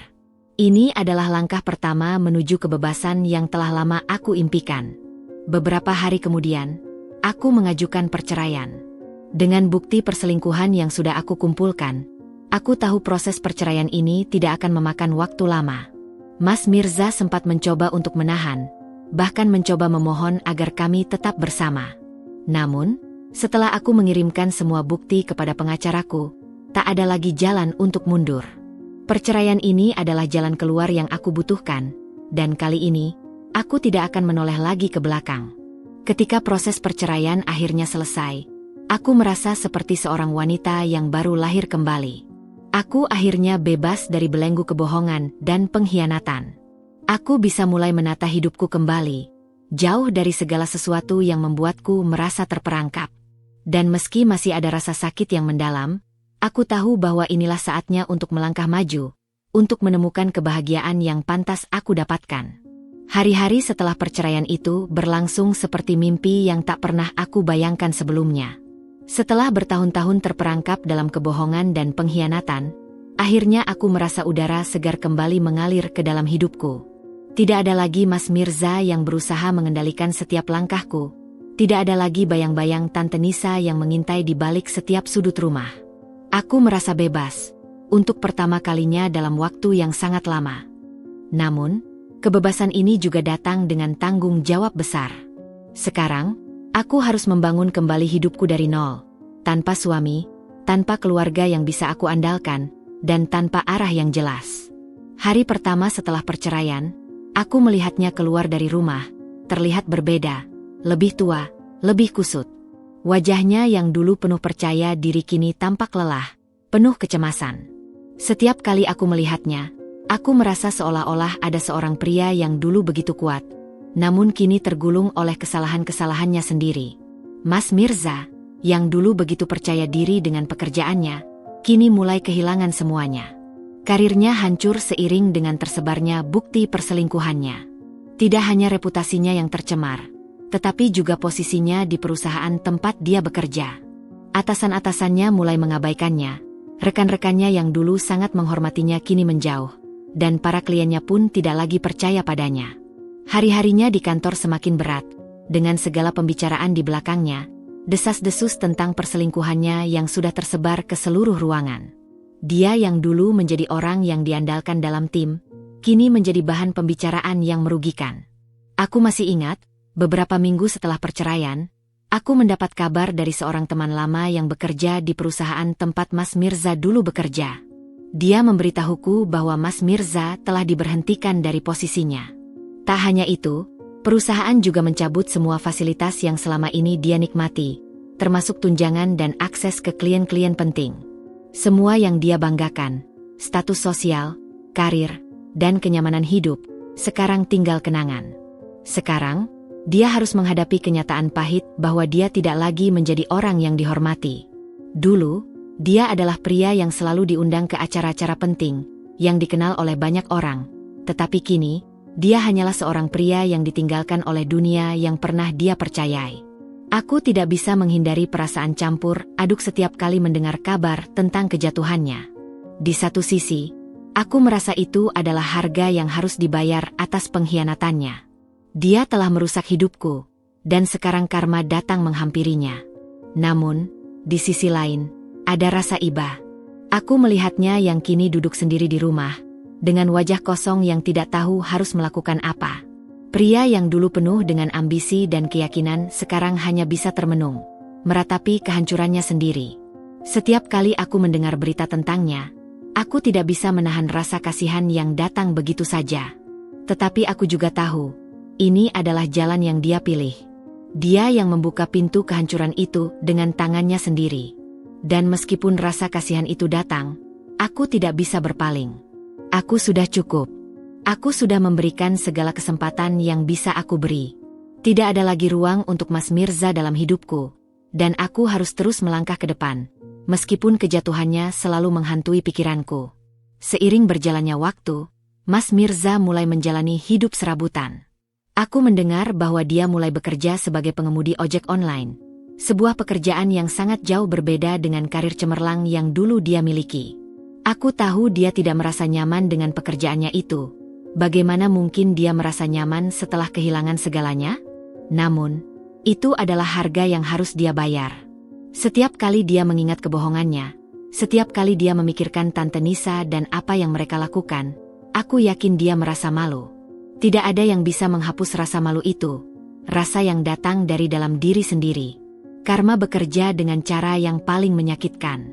Ini adalah langkah pertama menuju kebebasan yang telah lama aku impikan. Beberapa hari kemudian, aku mengajukan perceraian. Dengan bukti perselingkuhan yang sudah aku kumpulkan, aku tahu proses perceraian ini tidak akan memakan waktu lama. Mas Mirza sempat mencoba untuk menahan, bahkan mencoba memohon agar kami tetap bersama. Namun, setelah aku mengirimkan semua bukti kepada pengacaraku, tak ada lagi jalan untuk mundur. Perceraian ini adalah jalan keluar yang aku butuhkan, dan kali ini, aku tidak akan menoleh lagi ke belakang. Ketika proses perceraian akhirnya selesai, aku merasa seperti seorang wanita yang baru lahir kembali. Aku akhirnya bebas dari belenggu kebohongan dan pengkhianatan. Aku bisa mulai menata hidupku kembali, jauh dari segala sesuatu yang membuatku merasa terperangkap. Dan meski masih ada rasa sakit yang mendalam, aku tahu bahwa inilah saatnya untuk melangkah maju, untuk menemukan kebahagiaan yang pantas aku dapatkan. Hari-hari setelah perceraian itu berlangsung seperti mimpi yang tak pernah aku bayangkan sebelumnya. Setelah bertahun-tahun terperangkap dalam kebohongan dan pengkhianatan, akhirnya aku merasa udara segar kembali mengalir ke dalam hidupku. Tidak ada lagi Mas Mirza yang berusaha mengendalikan setiap langkahku. Tidak ada lagi bayang-bayang Tante Nisa yang mengintai di balik setiap sudut rumah. Aku merasa bebas, untuk pertama kalinya dalam waktu yang sangat lama. Namun, kebebasan ini juga datang dengan tanggung jawab besar. Sekarang, aku harus membangun kembali hidupku dari nol, tanpa suami, tanpa keluarga yang bisa aku andalkan, dan tanpa arah yang jelas. Hari pertama setelah perceraian, aku melihatnya keluar dari rumah, terlihat berbeda, lebih tua, lebih kusut. Wajahnya yang dulu penuh percaya diri kini tampak lelah, penuh kecemasan. Setiap kali aku melihatnya, aku merasa seolah-olah ada seorang pria yang dulu begitu kuat, namun kini tergulung oleh kesalahan-kesalahannya sendiri. Mas Mirza, yang dulu begitu percaya diri dengan pekerjaannya, kini mulai kehilangan semuanya. Karirnya hancur seiring dengan tersebarnya bukti perselingkuhannya. Tidak hanya reputasinya yang tercemar, tetapi juga posisinya di perusahaan tempat dia bekerja. Atasan-atasannya mulai mengabaikannya, rekan-rekannya yang dulu sangat menghormatinya kini menjauh, dan para kliennya pun tidak lagi percaya padanya. Hari-harinya di kantor semakin berat, dengan segala pembicaraan di belakangnya, desas-desus tentang perselingkuhannya yang sudah tersebar ke seluruh ruangan. Dia yang dulu menjadi orang yang diandalkan dalam tim, kini menjadi bahan pembicaraan yang merugikan. Aku masih ingat, beberapa minggu setelah perceraian, aku mendapat kabar dari seorang teman lama yang bekerja di perusahaan tempat Mas Mirza dulu bekerja. Dia memberitahuku bahwa Mas Mirza telah diberhentikan dari posisinya. Tak hanya itu, perusahaan juga mencabut semua fasilitas yang selama ini dia nikmati, termasuk tunjangan dan akses ke klien-klien penting. Semua yang dia banggakan, status sosial, karir, dan kenyamanan hidup, sekarang tinggal kenangan. Sekarang, dia harus menghadapi kenyataan pahit bahwa dia tidak lagi menjadi orang yang dihormati. Dulu, dia adalah pria yang selalu diundang ke acara-acara penting, yang dikenal oleh banyak orang. Tetapi kini, dia hanyalah seorang pria yang ditinggalkan oleh dunia yang pernah dia percayai. Aku tidak bisa menghindari perasaan campur aduk setiap kali mendengar kabar tentang kejatuhannya. Di satu sisi, aku merasa itu adalah harga yang harus dibayar atas pengkhianatannya. Dia telah merusak hidupku, dan sekarang karma datang menghampirinya. Namun, di sisi lain, ada rasa iba. Aku melihatnya yang kini duduk sendiri di rumah, dengan wajah kosong yang tidak tahu harus melakukan apa. Pria yang dulu penuh dengan ambisi dan keyakinan sekarang hanya bisa termenung, meratapi kehancurannya sendiri. Setiap kali aku mendengar berita tentangnya, aku tidak bisa menahan rasa kasihan yang datang begitu saja. Tetapi aku juga tahu, ini adalah jalan yang dia pilih. Dia yang membuka pintu kehancuran itu dengan tangannya sendiri. Dan meskipun rasa kasihan itu datang, aku tidak bisa berpaling. Aku sudah cukup. Aku sudah memberikan segala kesempatan yang bisa aku beri. Tidak ada lagi ruang untuk Mas Mirza dalam hidupku, dan aku harus terus melangkah ke depan, meskipun kejatuhannya selalu menghantui pikiranku. Seiring berjalannya waktu, Mas Mirza mulai menjalani hidup serabutan. Aku mendengar bahwa dia mulai bekerja sebagai pengemudi ojek online. Sebuah pekerjaan yang sangat jauh berbeda dengan karir cemerlang yang dulu dia miliki. Aku tahu dia tidak merasa nyaman dengan pekerjaannya itu. Bagaimana mungkin dia merasa nyaman setelah kehilangan segalanya? Namun, itu adalah harga yang harus dia bayar. Setiap kali dia mengingat kebohongannya, setiap kali dia memikirkan Tante Nisa dan apa yang mereka lakukan, aku yakin dia merasa malu. Tidak ada yang bisa menghapus rasa malu itu, rasa yang datang dari dalam diri sendiri. Karma bekerja dengan cara yang paling menyakitkan.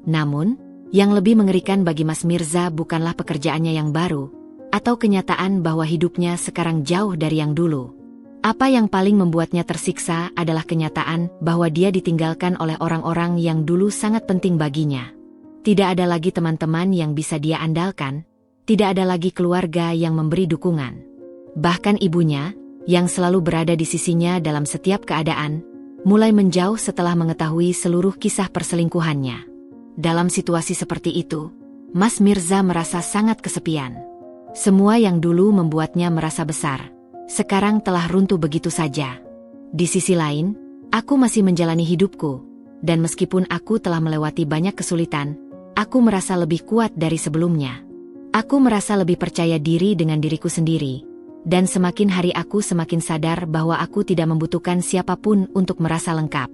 Namun, yang lebih mengerikan bagi Mas Mirza bukanlah pekerjaannya yang baru, atau kenyataan bahwa hidupnya sekarang jauh dari yang dulu. Apa yang paling membuatnya tersiksa adalah kenyataan bahwa dia ditinggalkan oleh orang-orang yang dulu sangat penting baginya. Tidak ada lagi teman-teman yang bisa dia andalkan, tidak ada lagi keluarga yang memberi dukungan. Bahkan ibunya, yang selalu berada di sisinya dalam setiap keadaan, mulai menjauh setelah mengetahui seluruh kisah perselingkuhannya. Dalam situasi seperti itu, Mas Mirza merasa sangat kesepian. Semua yang dulu membuatnya merasa besar, sekarang telah runtuh begitu saja. Di sisi lain, aku masih menjalani hidupku, dan meskipun aku telah melewati banyak kesulitan, aku merasa lebih kuat dari sebelumnya. Aku merasa lebih percaya diri dengan diriku sendiri. Dan semakin hari aku semakin sadar bahwa aku tidak membutuhkan siapapun untuk merasa lengkap.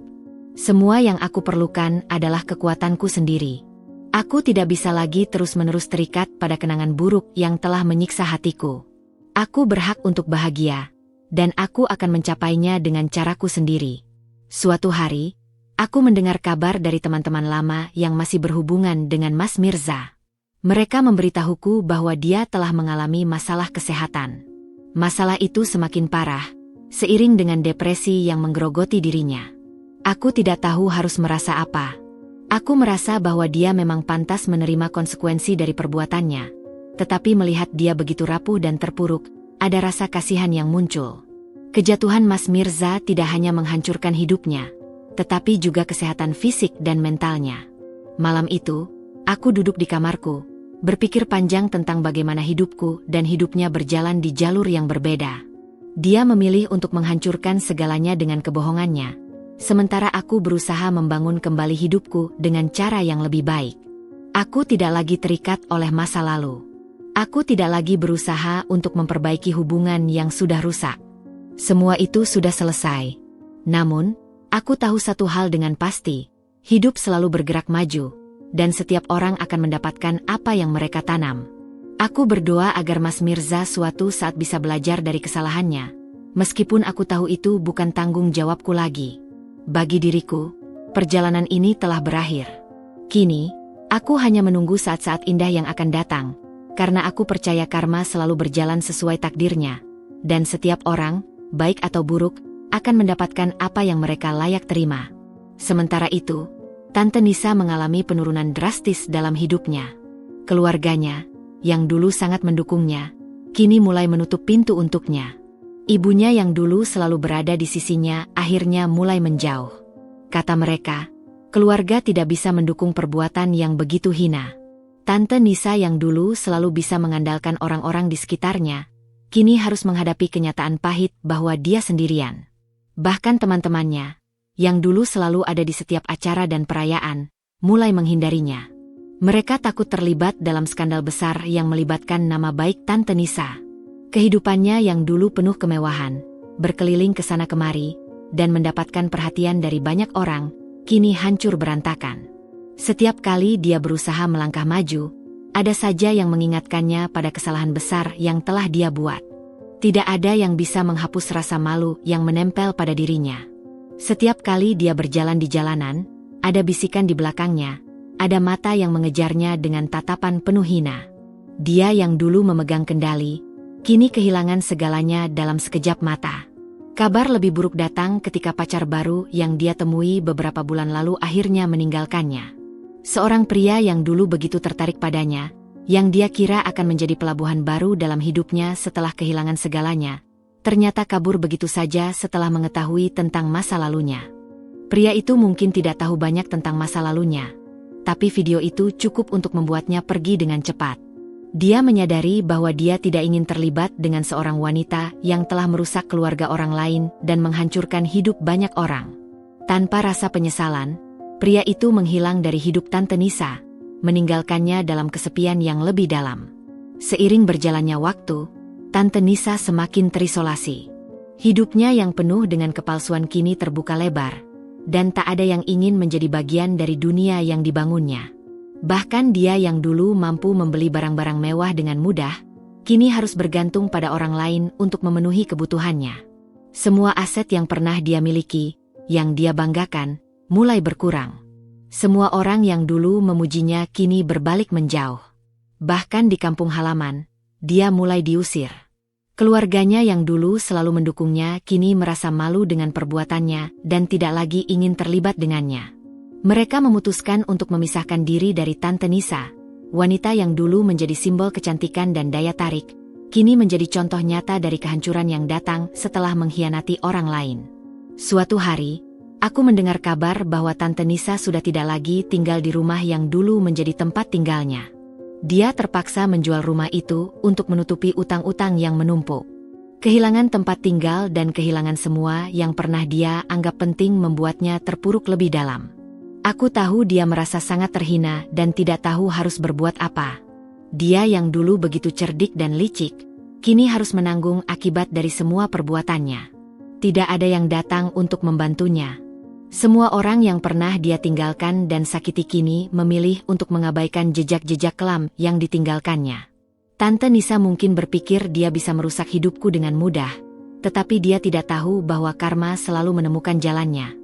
Semua yang aku perlukan adalah kekuatanku sendiri. Aku tidak bisa lagi terus-menerus terikat pada kenangan buruk yang telah menyiksa hatiku. Aku berhak untuk bahagia, dan aku akan mencapainya dengan caraku sendiri. Suatu hari, aku mendengar kabar dari teman-teman lama yang masih berhubungan dengan Mas Mirza. Mereka memberitahuku bahwa dia telah mengalami masalah kesehatan. Masalah itu semakin parah, seiring dengan depresi yang menggerogoti dirinya. Aku tidak tahu harus merasa apa. Aku merasa bahwa dia memang pantas menerima konsekuensi dari perbuatannya. Tetapi melihat dia begitu rapuh dan terpuruk, ada rasa kasihan yang muncul. Kejatuhan Mas Mirza tidak hanya menghancurkan hidupnya, tetapi juga kesehatan fisik dan mentalnya. Malam itu, aku duduk di kamarku, berpikir panjang tentang bagaimana hidupku dan hidupnya berjalan di jalur yang berbeda. Dia memilih untuk menghancurkan segalanya dengan kebohongannya, sementara aku berusaha membangun kembali hidupku dengan cara yang lebih baik. Aku tidak lagi terikat oleh masa lalu. Aku tidak lagi berusaha untuk memperbaiki hubungan yang sudah rusak. Semua itu sudah selesai. Namun, aku tahu satu hal dengan pasti, hidup selalu bergerak maju, dan setiap orang akan mendapatkan apa yang mereka tanam. Aku berdoa agar Mas Mirza suatu saat bisa belajar dari kesalahannya, meskipun aku tahu itu bukan tanggung jawabku lagi. Bagi diriku, perjalanan ini telah berakhir. Kini, aku hanya menunggu saat-saat indah yang akan datang, karena aku percaya karma selalu berjalan sesuai takdirnya, dan setiap orang, baik atau buruk, akan mendapatkan apa yang mereka layak terima. Sementara itu, Tante Nisa mengalami penurunan drastis dalam hidupnya. Keluarganya, yang dulu sangat mendukungnya, kini mulai menutup pintu untuknya. Ibunya yang dulu selalu berada di sisinya akhirnya mulai menjauh. Kata mereka, keluarga tidak bisa mendukung perbuatan yang begitu hina. Tante Nisa yang dulu selalu bisa mengandalkan orang-orang di sekitarnya, kini harus menghadapi kenyataan pahit bahwa dia sendirian. Bahkan teman-temannya, yang dulu selalu ada di setiap acara dan perayaan, mulai menghindarinya. Mereka takut terlibat dalam skandal besar yang melibatkan nama baik Tante Nisa. Kehidupannya yang dulu penuh kemewahan, berkeliling ke sana kemari, dan mendapatkan perhatian dari banyak orang, kini hancur berantakan. Setiap kali dia berusaha melangkah maju, ada saja yang mengingatkannya pada kesalahan besar yang telah dia buat. Tidak ada yang bisa menghapus rasa malu yang menempel pada dirinya. Setiap kali dia berjalan di jalanan, ada bisikan di belakangnya, ada mata yang mengejarnya dengan tatapan penuh hina. Dia yang dulu memegang kendali, kini kehilangan segalanya dalam sekejap mata. Kabar lebih buruk datang ketika pacar baru yang dia temui beberapa bulan lalu akhirnya meninggalkannya. Seorang pria yang dulu begitu tertarik padanya, yang dia kira akan menjadi pelabuhan baru dalam hidupnya setelah kehilangan segalanya, ternyata kabur begitu saja setelah mengetahui tentang masa lalunya. Pria itu mungkin tidak tahu banyak tentang masa lalunya, tapi video itu cukup untuk membuatnya pergi dengan cepat. Dia menyadari bahwa dia tidak ingin terlibat dengan seorang wanita yang telah merusak keluarga orang lain dan menghancurkan hidup banyak orang. Tanpa rasa penyesalan, pria itu menghilang dari hidup Tante Nisa, meninggalkannya dalam kesepian yang lebih dalam. Seiring berjalannya waktu, Tante Nisa semakin terisolasi. Hidupnya yang penuh dengan kepalsuan kini terbuka lebar, dan tak ada yang ingin menjadi bagian dari dunia yang dibangunnya. Bahkan dia yang dulu mampu membeli barang-barang mewah dengan mudah, kini harus bergantung pada orang lain untuk memenuhi kebutuhannya. Semua aset yang pernah dia miliki, yang dia banggakan, mulai berkurang. Semua orang yang dulu memujinya kini berbalik menjauh. Bahkan di kampung halaman, dia mulai diusir. Keluarganya yang dulu selalu mendukungnya kini merasa malu dengan perbuatannya dan tidak lagi ingin terlibat dengannya. Mereka memutuskan untuk memisahkan diri dari Tante Nisa, wanita yang dulu menjadi simbol kecantikan dan daya tarik, kini menjadi contoh nyata dari kehancuran yang datang setelah mengkhianati orang lain. Suatu hari, aku mendengar kabar bahwa Tante Nisa sudah tidak lagi tinggal di rumah yang dulu menjadi tempat tinggalnya. Dia terpaksa menjual rumah itu untuk menutupi utang-utang yang menumpuk. Kehilangan tempat tinggal dan kehilangan semua yang pernah dia anggap penting membuatnya terpuruk lebih dalam. Aku tahu dia merasa sangat terhina dan tidak tahu harus berbuat apa. Dia yang dulu begitu cerdik dan licik, kini harus menanggung akibat dari semua perbuatannya. Tidak ada yang datang untuk membantunya. Semua orang yang pernah dia tinggalkan dan sakiti kini memilih untuk mengabaikan jejak-jejak kelam yang ditinggalkannya. Tante Nisa mungkin berpikir dia bisa merusak hidupku dengan mudah, tetapi dia tidak tahu bahwa karma selalu menemukan jalannya.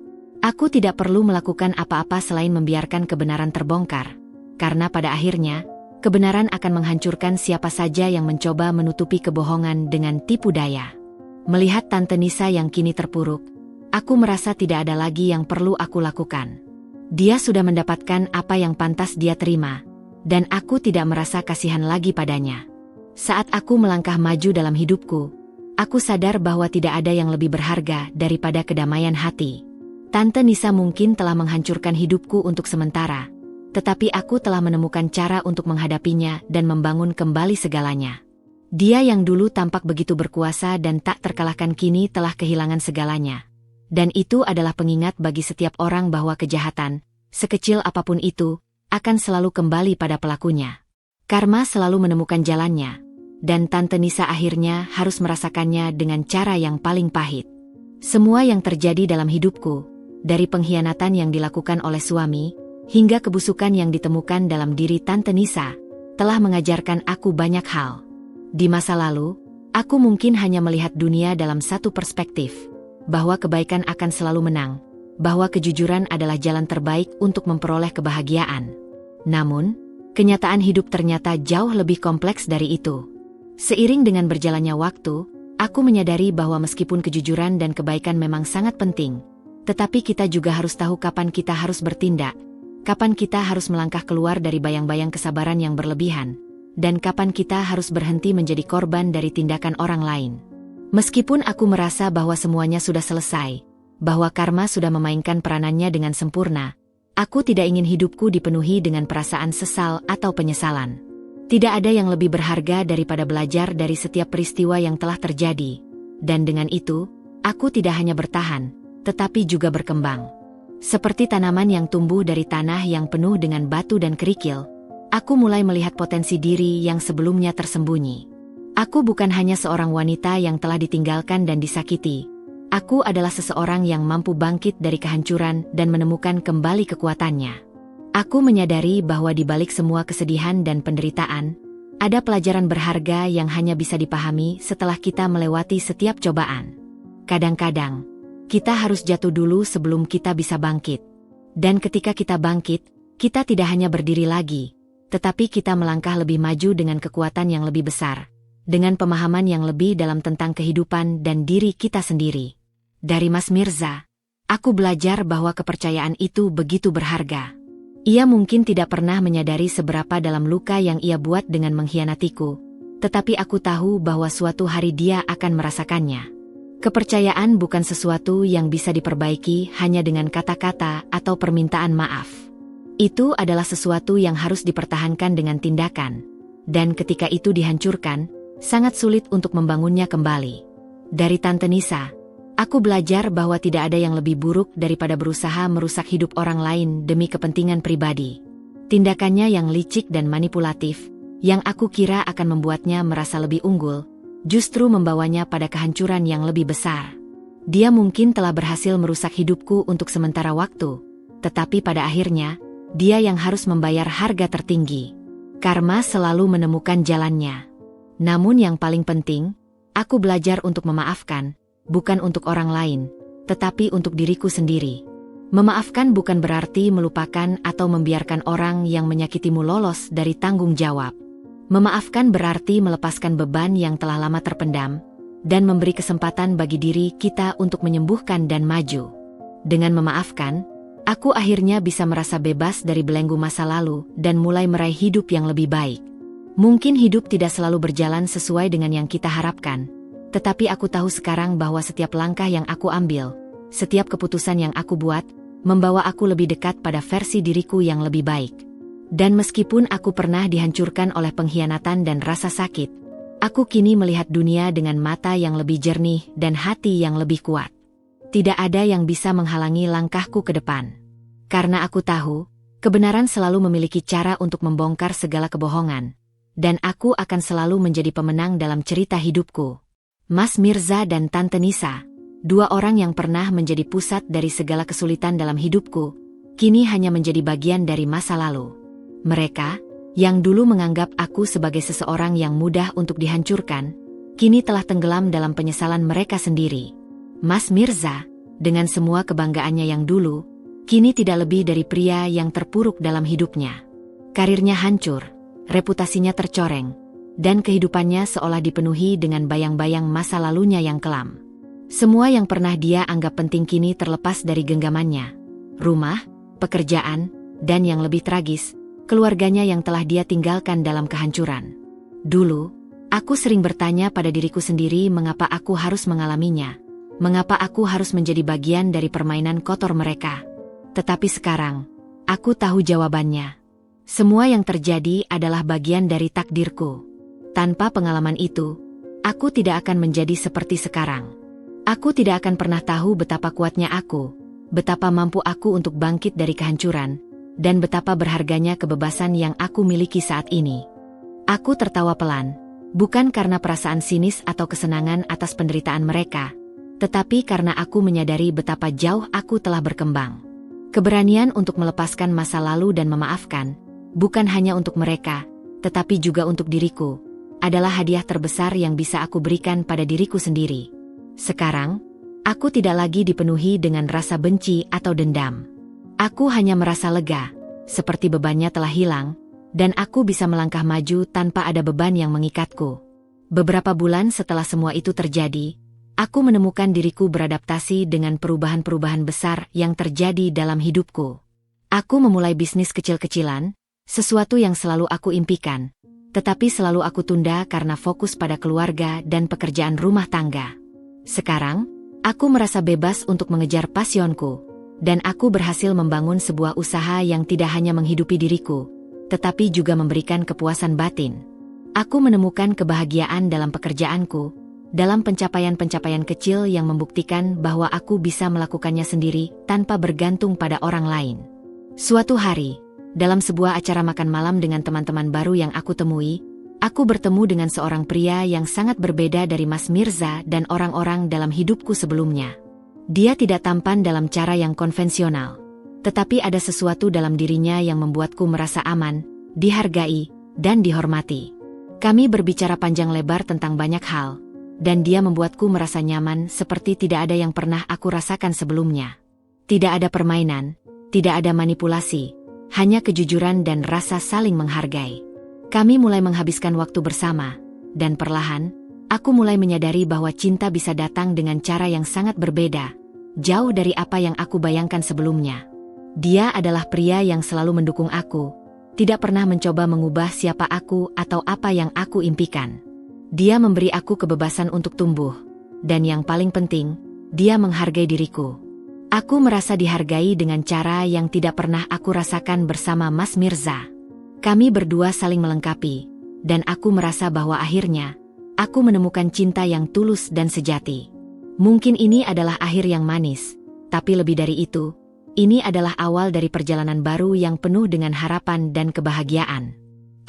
Aku tidak perlu melakukan apa-apa selain membiarkan kebenaran terbongkar, karena pada akhirnya, kebenaran akan menghancurkan siapa saja yang mencoba menutupi kebohongan dengan tipu daya. Melihat Tante Nisa yang kini terpuruk, aku merasa tidak ada lagi yang perlu aku lakukan. Dia sudah mendapatkan apa yang pantas dia terima, dan aku tidak merasa kasihan lagi padanya. Saat aku melangkah maju dalam hidupku, aku sadar bahwa tidak ada yang lebih berharga daripada kedamaian hati. Tante Nisa mungkin telah menghancurkan hidupku untuk sementara, tetapi aku telah menemukan cara untuk menghadapinya dan membangun kembali segalanya. Dia yang dulu tampak begitu berkuasa dan tak terkalahkan kini telah kehilangan segalanya. Dan itu adalah pengingat bagi setiap orang bahwa kejahatan, sekecil apapun itu, akan selalu kembali pada pelakunya. Karma selalu menemukan jalannya, dan Tante Nisa akhirnya harus merasakannya dengan cara yang paling pahit. Semua yang terjadi dalam hidupku, dari pengkhianatan yang dilakukan oleh suami, hingga kebusukan yang ditemukan dalam diri Tante Nisa, telah mengajarkan aku banyak hal. Di masa lalu, aku mungkin hanya melihat dunia dalam satu perspektif, bahwa kebaikan akan selalu menang, bahwa kejujuran adalah jalan terbaik untuk memperoleh kebahagiaan. Namun, kenyataan hidup ternyata jauh lebih kompleks dari itu. Seiring dengan berjalannya waktu, aku menyadari bahwa meskipun kejujuran dan kebaikan memang sangat penting, tetapi kita juga harus tahu kapan kita harus bertindak, kapan kita harus melangkah keluar dari bayang-bayang kesabaran yang berlebihan, dan kapan kita harus berhenti menjadi korban dari tindakan orang lain. Meskipun aku merasa bahwa semuanya sudah selesai, bahwa karma sudah memainkan peranannya dengan sempurna, aku tidak ingin hidupku dipenuhi dengan perasaan sesal atau penyesalan. Tidak ada yang lebih berharga daripada belajar dari setiap peristiwa yang telah terjadi, dan dengan itu, aku tidak hanya bertahan, tetapi juga berkembang. Seperti tanaman yang tumbuh dari tanah yang penuh dengan batu dan kerikil, aku mulai melihat potensi diri yang sebelumnya tersembunyi. Aku bukan hanya seorang wanita yang telah ditinggalkan dan disakiti. Aku adalah seseorang yang mampu bangkit dari kehancuran dan menemukan kembali kekuatannya. Aku menyadari bahwa di balik semua kesedihan dan penderitaan, ada pelajaran berharga yang hanya bisa dipahami setelah kita melewati setiap cobaan. Kadang-kadang, kita harus jatuh dulu sebelum kita bisa bangkit. Dan ketika kita bangkit, kita tidak hanya berdiri lagi, tetapi kita melangkah lebih maju dengan kekuatan yang lebih besar, dengan pemahaman yang lebih dalam tentang kehidupan dan diri kita sendiri. Dari Mas Mirza, aku belajar bahwa kepercayaan itu begitu berharga. Ia mungkin tidak pernah menyadari seberapa dalam luka yang ia buat dengan mengkhianatiku, tetapi aku tahu bahwa suatu hari dia akan merasakannya. Kepercayaan bukan sesuatu yang bisa diperbaiki hanya dengan kata-kata atau permintaan maaf. Itu adalah sesuatu yang harus dipertahankan dengan tindakan, dan ketika itu dihancurkan, sangat sulit untuk membangunnya kembali. Dari Tante Nisa, aku belajar bahwa tidak ada yang lebih buruk daripada berusaha merusak hidup orang lain demi kepentingan pribadi. Tindakannya yang licik dan manipulatif, yang aku kira akan membuatnya merasa lebih unggul, justru membawanya pada kehancuran yang lebih besar. Dia mungkin telah berhasil merusak hidupku untuk sementara waktu, tetapi pada akhirnya, dia yang harus membayar harga tertinggi. Karma selalu menemukan jalannya. Namun yang paling penting, aku belajar untuk memaafkan, bukan untuk orang lain, tetapi untuk diriku sendiri. Memaafkan bukan berarti melupakan atau membiarkan orang yang menyakitimu lolos dari tanggung jawab. Memaafkan berarti melepaskan beban yang telah lama terpendam, dan memberi kesempatan bagi diri kita untuk menyembuhkan dan maju. Dengan memaafkan, aku akhirnya bisa merasa bebas dari belenggu masa lalu dan mulai meraih hidup yang lebih baik. Mungkin hidup tidak selalu berjalan sesuai dengan yang kita harapkan, tetapi aku tahu sekarang bahwa setiap langkah yang aku ambil, setiap keputusan yang aku buat, membawa aku lebih dekat pada versi diriku yang lebih baik. Dan meskipun aku pernah dihancurkan oleh pengkhianatan dan rasa sakit, aku kini melihat dunia dengan mata yang lebih jernih dan hati yang lebih kuat. Tidak ada yang bisa menghalangi langkahku ke depan. Karena aku tahu, kebenaran selalu memiliki cara untuk membongkar segala kebohongan, dan aku akan selalu menjadi pemenang dalam cerita hidupku. Mas Mirza dan Tante Nisa, dua orang yang pernah menjadi pusat dari segala kesulitan dalam hidupku, kini hanya menjadi bagian dari masa lalu. Mereka, yang dulu menganggap aku sebagai seseorang yang mudah untuk dihancurkan, kini telah tenggelam dalam penyesalan mereka sendiri. Mas Mirza, dengan semua kebanggaannya yang dulu, kini tidak lebih dari pria yang terpuruk dalam hidupnya. Karirnya hancur, reputasinya tercoreng, dan kehidupannya seolah dipenuhi dengan bayang-bayang masa lalunya yang kelam. Semua yang pernah dia anggap penting kini terlepas dari genggamannya. Rumah, pekerjaan, dan yang lebih tragis, keluarganya yang telah dia tinggalkan dalam kehancuran. Dulu, aku sering bertanya pada diriku sendiri mengapa aku harus mengalaminya, mengapa aku harus menjadi bagian dari permainan kotor mereka. Tetapi sekarang, aku tahu jawabannya. Semua yang terjadi adalah bagian dari takdirku. Tanpa pengalaman itu, aku tidak akan menjadi seperti sekarang. Aku tidak akan pernah tahu betapa kuatnya aku, betapa mampu aku untuk bangkit dari kehancuran, dan betapa berharganya kebebasan yang aku miliki saat ini. Aku tertawa pelan, bukan karena perasaan sinis atau kesenangan atas penderitaan mereka, tetapi karena aku menyadari betapa jauh aku telah berkembang. Keberanian untuk melepaskan masa lalu dan memaafkan, bukan hanya untuk mereka, tetapi juga untuk diriku, adalah hadiah terbesar yang bisa aku berikan pada diriku sendiri. Sekarang, aku tidak lagi dipenuhi dengan rasa benci atau dendam. Aku hanya merasa lega, seperti bebannya telah hilang, dan aku bisa melangkah maju tanpa ada beban yang mengikatku. Beberapa bulan setelah semua itu terjadi, aku menemukan diriku beradaptasi dengan perubahan-perubahan besar yang terjadi dalam hidupku. Aku memulai bisnis kecil-kecilan, sesuatu yang selalu aku impikan, tetapi selalu aku tunda karena fokus pada keluarga dan pekerjaan rumah tangga. Sekarang, aku merasa bebas untuk mengejar pasionku, dan aku berhasil membangun sebuah usaha yang tidak hanya menghidupi diriku, tetapi juga memberikan kepuasan batin. Aku menemukan kebahagiaan dalam pekerjaanku, dalam pencapaian-pencapaian kecil yang membuktikan bahwa aku bisa melakukannya sendiri tanpa bergantung pada orang lain. Suatu hari, dalam sebuah acara makan malam dengan teman-teman baru yang aku temui, aku bertemu dengan seorang pria yang sangat berbeda dari Mas Mirza dan orang-orang dalam hidupku sebelumnya. Dia tidak tampan dalam cara yang konvensional. Tetapi ada sesuatu dalam dirinya yang membuatku merasa aman, dihargai, dan dihormati. Kami berbicara panjang lebar tentang banyak hal, dan dia membuatku merasa nyaman seperti tidak ada yang pernah aku rasakan sebelumnya. Tidak ada permainan, tidak ada manipulasi, hanya kejujuran dan rasa saling menghargai. Kami mulai menghabiskan waktu bersama, dan perlahan, aku mulai menyadari bahwa cinta bisa datang dengan cara yang sangat berbeda, jauh dari apa yang aku bayangkan sebelumnya. Dia adalah pria yang selalu mendukung aku, tidak pernah mencoba mengubah siapa aku atau apa yang aku impikan. Dia memberi aku kebebasan untuk tumbuh, dan yang paling penting, dia menghargai diriku. Aku merasa dihargai dengan cara yang tidak pernah aku rasakan bersama Mas Mirza. Kami berdua saling melengkapi, dan aku merasa bahwa akhirnya, aku menemukan cinta yang tulus dan sejati. Mungkin ini adalah akhir yang manis, tapi lebih dari itu, ini adalah awal dari perjalanan baru yang penuh dengan harapan dan kebahagiaan.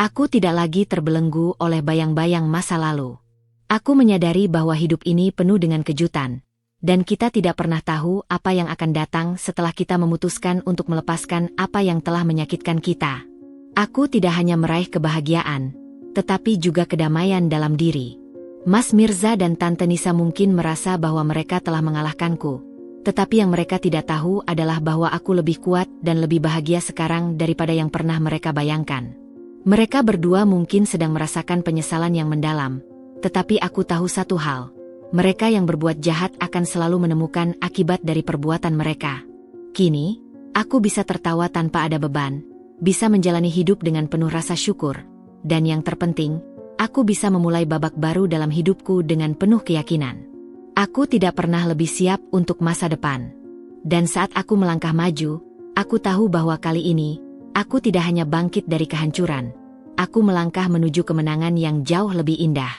Aku tidak lagi terbelenggu oleh bayang-bayang masa lalu. Aku menyadari bahwa hidup ini penuh dengan kejutan, dan kita tidak pernah tahu apa yang akan datang setelah kita memutuskan untuk melepaskan apa yang telah menyakitkan kita. Aku tidak hanya meraih kebahagiaan, tetapi juga kedamaian dalam diri. Mas Mirza dan Tante Nisa mungkin merasa bahwa mereka telah mengalahkanku. Tetapi yang mereka tidak tahu adalah bahwa aku lebih kuat dan lebih bahagia sekarang daripada yang pernah mereka bayangkan. Mereka berdua mungkin sedang merasakan penyesalan yang mendalam, tetapi aku tahu satu hal. Mereka yang berbuat jahat akan selalu menemukan akibat dari perbuatan mereka. Kini, aku bisa tertawa tanpa ada beban, bisa menjalani hidup dengan penuh rasa syukur, dan yang terpenting, aku bisa memulai babak baru dalam hidupku dengan penuh keyakinan. Aku tidak pernah lebih siap untuk masa depan. Dan saat aku melangkah maju, aku tahu bahwa kali ini, aku tidak hanya bangkit dari kehancuran. Aku melangkah menuju kemenangan yang jauh lebih indah.